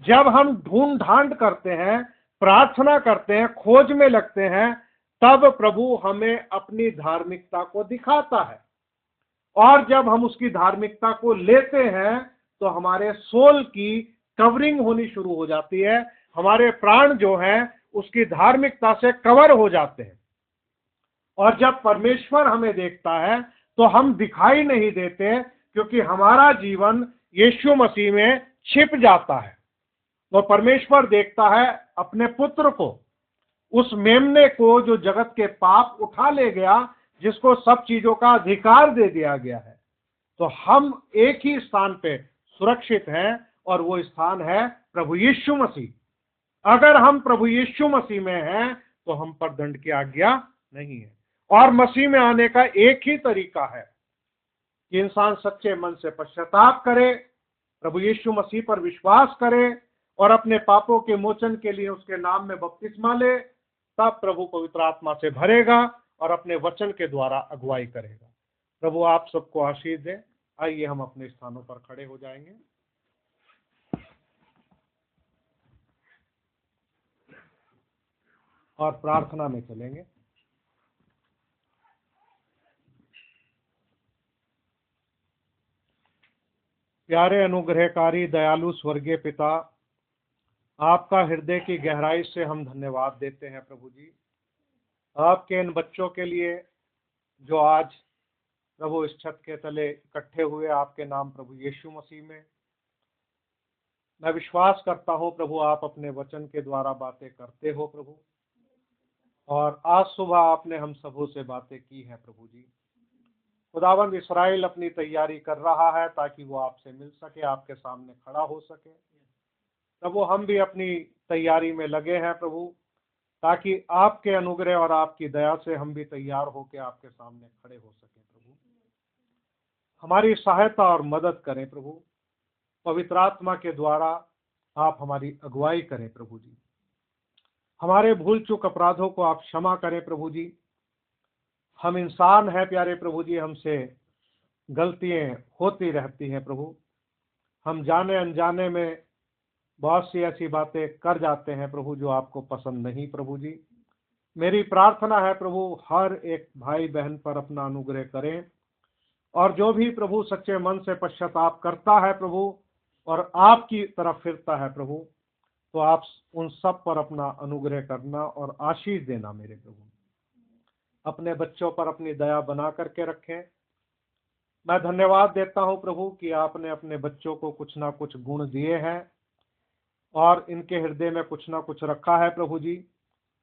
जब हम ढूंढ ढांड करते हैं, प्रार्थना करते हैं, खोज में लगते हैं, तब प्रभु हमें अपनी धार्मिकता को दिखाता है। और जब हम उसकी धार्मिकता को लेते हैं तो हमारे सोल की कवरिंग होनी शुरू हो जाती है, हमारे प्राण जो हैं उसकी धार्मिकता से कवर हो जाते हैं। और जब परमेश्वर हमें देखता है तो हम दिखाई नहीं देते, क्योंकि हमारा जीवन यीशु मसीह में छिप जाता है। तो परमेश्वर देखता है अपने पुत्र को, उस मेमने को जो जगत के पाप उठा ले गया, जिसको सब चीजों का अधिकार दे दिया गया है। तो हम एक ही स्थान पे सुरक्षित हैं और वो स्थान है प्रभु यीशु मसीह। अगर हम प्रभु यीशु मसीह में हैं तो हम पर दंड की आज्ञा नहीं है। और मसीह में आने का एक ही तरीका है कि इंसान सच्चे मन से पश्चाताप करे, प्रभु यीशु मसीह पर विश्वास करे और अपने पापों के मोचन के लिए उसके नाम में बपतिस्मा ले, तब प्रभु पवित्र आत्मा से भरेगा और अपने वचन के द्वारा अगुवाई करेगा। प्रभु आप सबको आशीष दे। आइए हम अपने स्थानों पर खड़े हो जाएंगे और प्रार्थना में चलेंगे। प्यारे अनुग्रहकारी दयालु स्वर्गीय पिता, आपका हृदय की गहराई से हम धन्यवाद देते हैं प्रभु जी, आपके इन बच्चों के लिए जो आज प्रभु इस छत के तले इकट्ठे हुए आपके नाम प्रभु यीशु मसीह में। मैं विश्वास करता हूं प्रभु आप अपने वचन के द्वारा बातें करते हो प्रभु, और आज सुबह आपने हम सबों से बातें की हैं प्रभु जी। खुदावंद इस्राएल अपनी तैयारी कर रहा है ताकि वो आपसे मिल सके, आपके सामने खड़ा हो सके। प्रभु हम भी अपनी तैयारी में लगे हैं प्रभु, ताकि आपके अनुग्रह और आपकी दया से हम भी तैयार होकर आपके सामने खड़े हो सके। प्रभु हमारी सहायता और मदद करें प्रभु, पवित्र आत्मा के द्वारा आप हमारी अगुवाई करें प्रभु जी। हमारे भूल चूक अपराधों को आप क्षमा करें प्रभु जी। हम इंसान हैं प्यारे प्रभु जी, हमसे गलतियां होती रहती हैं प्रभु। हम जाने अनजाने में बहुत सी ऐसी बातें कर जाते हैं प्रभु जो आपको पसंद नहीं प्रभु जी। मेरी प्रार्थना है प्रभु हर एक भाई बहन पर अपना अनुग्रह करें, और जो भी प्रभु सच्चे मन से पश्चाताप करता है प्रभु और आपकी तरफ फिरता है प्रभु, तो आप उन सब पर अपना अनुग्रह करना और आशीष देना मेरे प्रभु। अपने बच्चों पर अपनी दया बना करके रखें। मैं धन्यवाद देता हूं प्रभु कि आपने अपने बच्चों को कुछ ना कुछ गुण दिए हैं और इनके हृदय में कुछ ना कुछ रखा है प्रभु जी।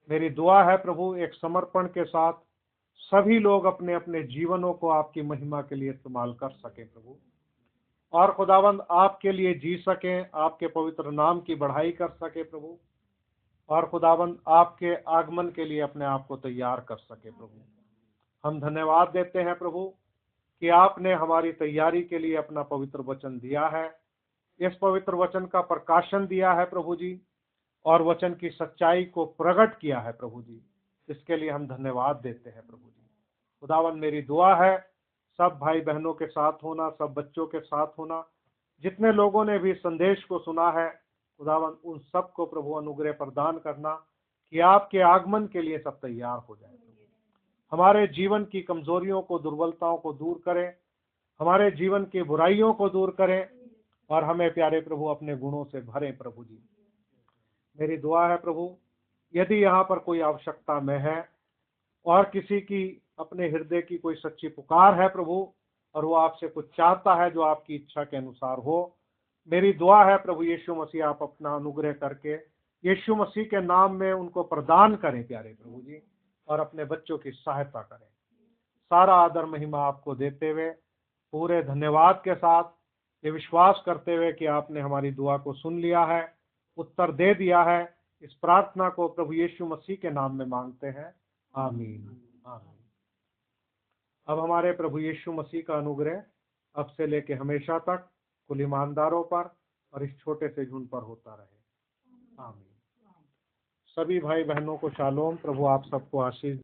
मेरी दुआ है प्रभु एक समर्पण के साथ सभी लोग अपने अपने जीवनों को आपकी महिमा के लिए इस्तेमाल कर सके प्रभु, और खुदावंद आपके लिए जी सकें, आपके पवित्र नाम की बढ़ाई कर सके प्रभु, और खुदावंद आपके आगमन के लिए अपने आप को तैयार कर सके प्रभु। हम धन्यवाद देते हैं प्रभु कि आपने हमारी तैयारी के लिए अपना पवित्र वचन दिया है, इस पवित्र वचन का प्रकाशन दिया है प्रभु जी, और वचन की सच्चाई को प्रकट किया है प्रभु जी। इसके लिए हम धन्यवाद देते हैं प्रभु जी। खुदावन मेरी दुआ है सब भाई बहनों के साथ होना, सब बच्चों के साथ होना, जितने लोगों ने भी संदेश को सुना है खुदावन उन सबको प्रभु अनुग्रह प्रदान करना कि आपके आगमन के लिए सब तैयार हो जाए। हमारे जीवन की कमजोरियों को, दुर्बलताओं को दूर करें, हमारे जीवन की बुराइयों को दूर करें और हमें प्यारे प्रभु अपने गुणों से भरें। प्रभु जी, मेरी दुआ है प्रभु, यदि यहाँ पर कोई आवश्यकता में है और किसी की अपने हृदय की कोई सच्ची पुकार है प्रभु, और वो आपसे कुछ चाहता है जो आपकी इच्छा के अनुसार हो, मेरी दुआ है प्रभु यीशु मसीह, आप अपना अनुग्रह करके यीशु मसीह के नाम में उनको प्रदान करें प्यारे प्रभु जी, और अपने बच्चों की सहायता करें। सारा आदर महिमा आपको देते हुए, पूरे धन्यवाद के साथ, ये विश्वास करते हुए कि आपने हमारी दुआ को सुन लिया है, उत्तर दे दिया है, इस प्रार्थना को प्रभु यीशु मसीह के नाम में मांगते हैं। आमीन, आमीन। अब हमारे प्रभु यीशु मसीह का अनुग्रह अब से लेके हमेशा तक कुल ईमानदारों पर और इस छोटे से झुंड पर होता रहे। आमीन। सभी भाई बहनों को शालोम। प्रभु आप सबको आशीष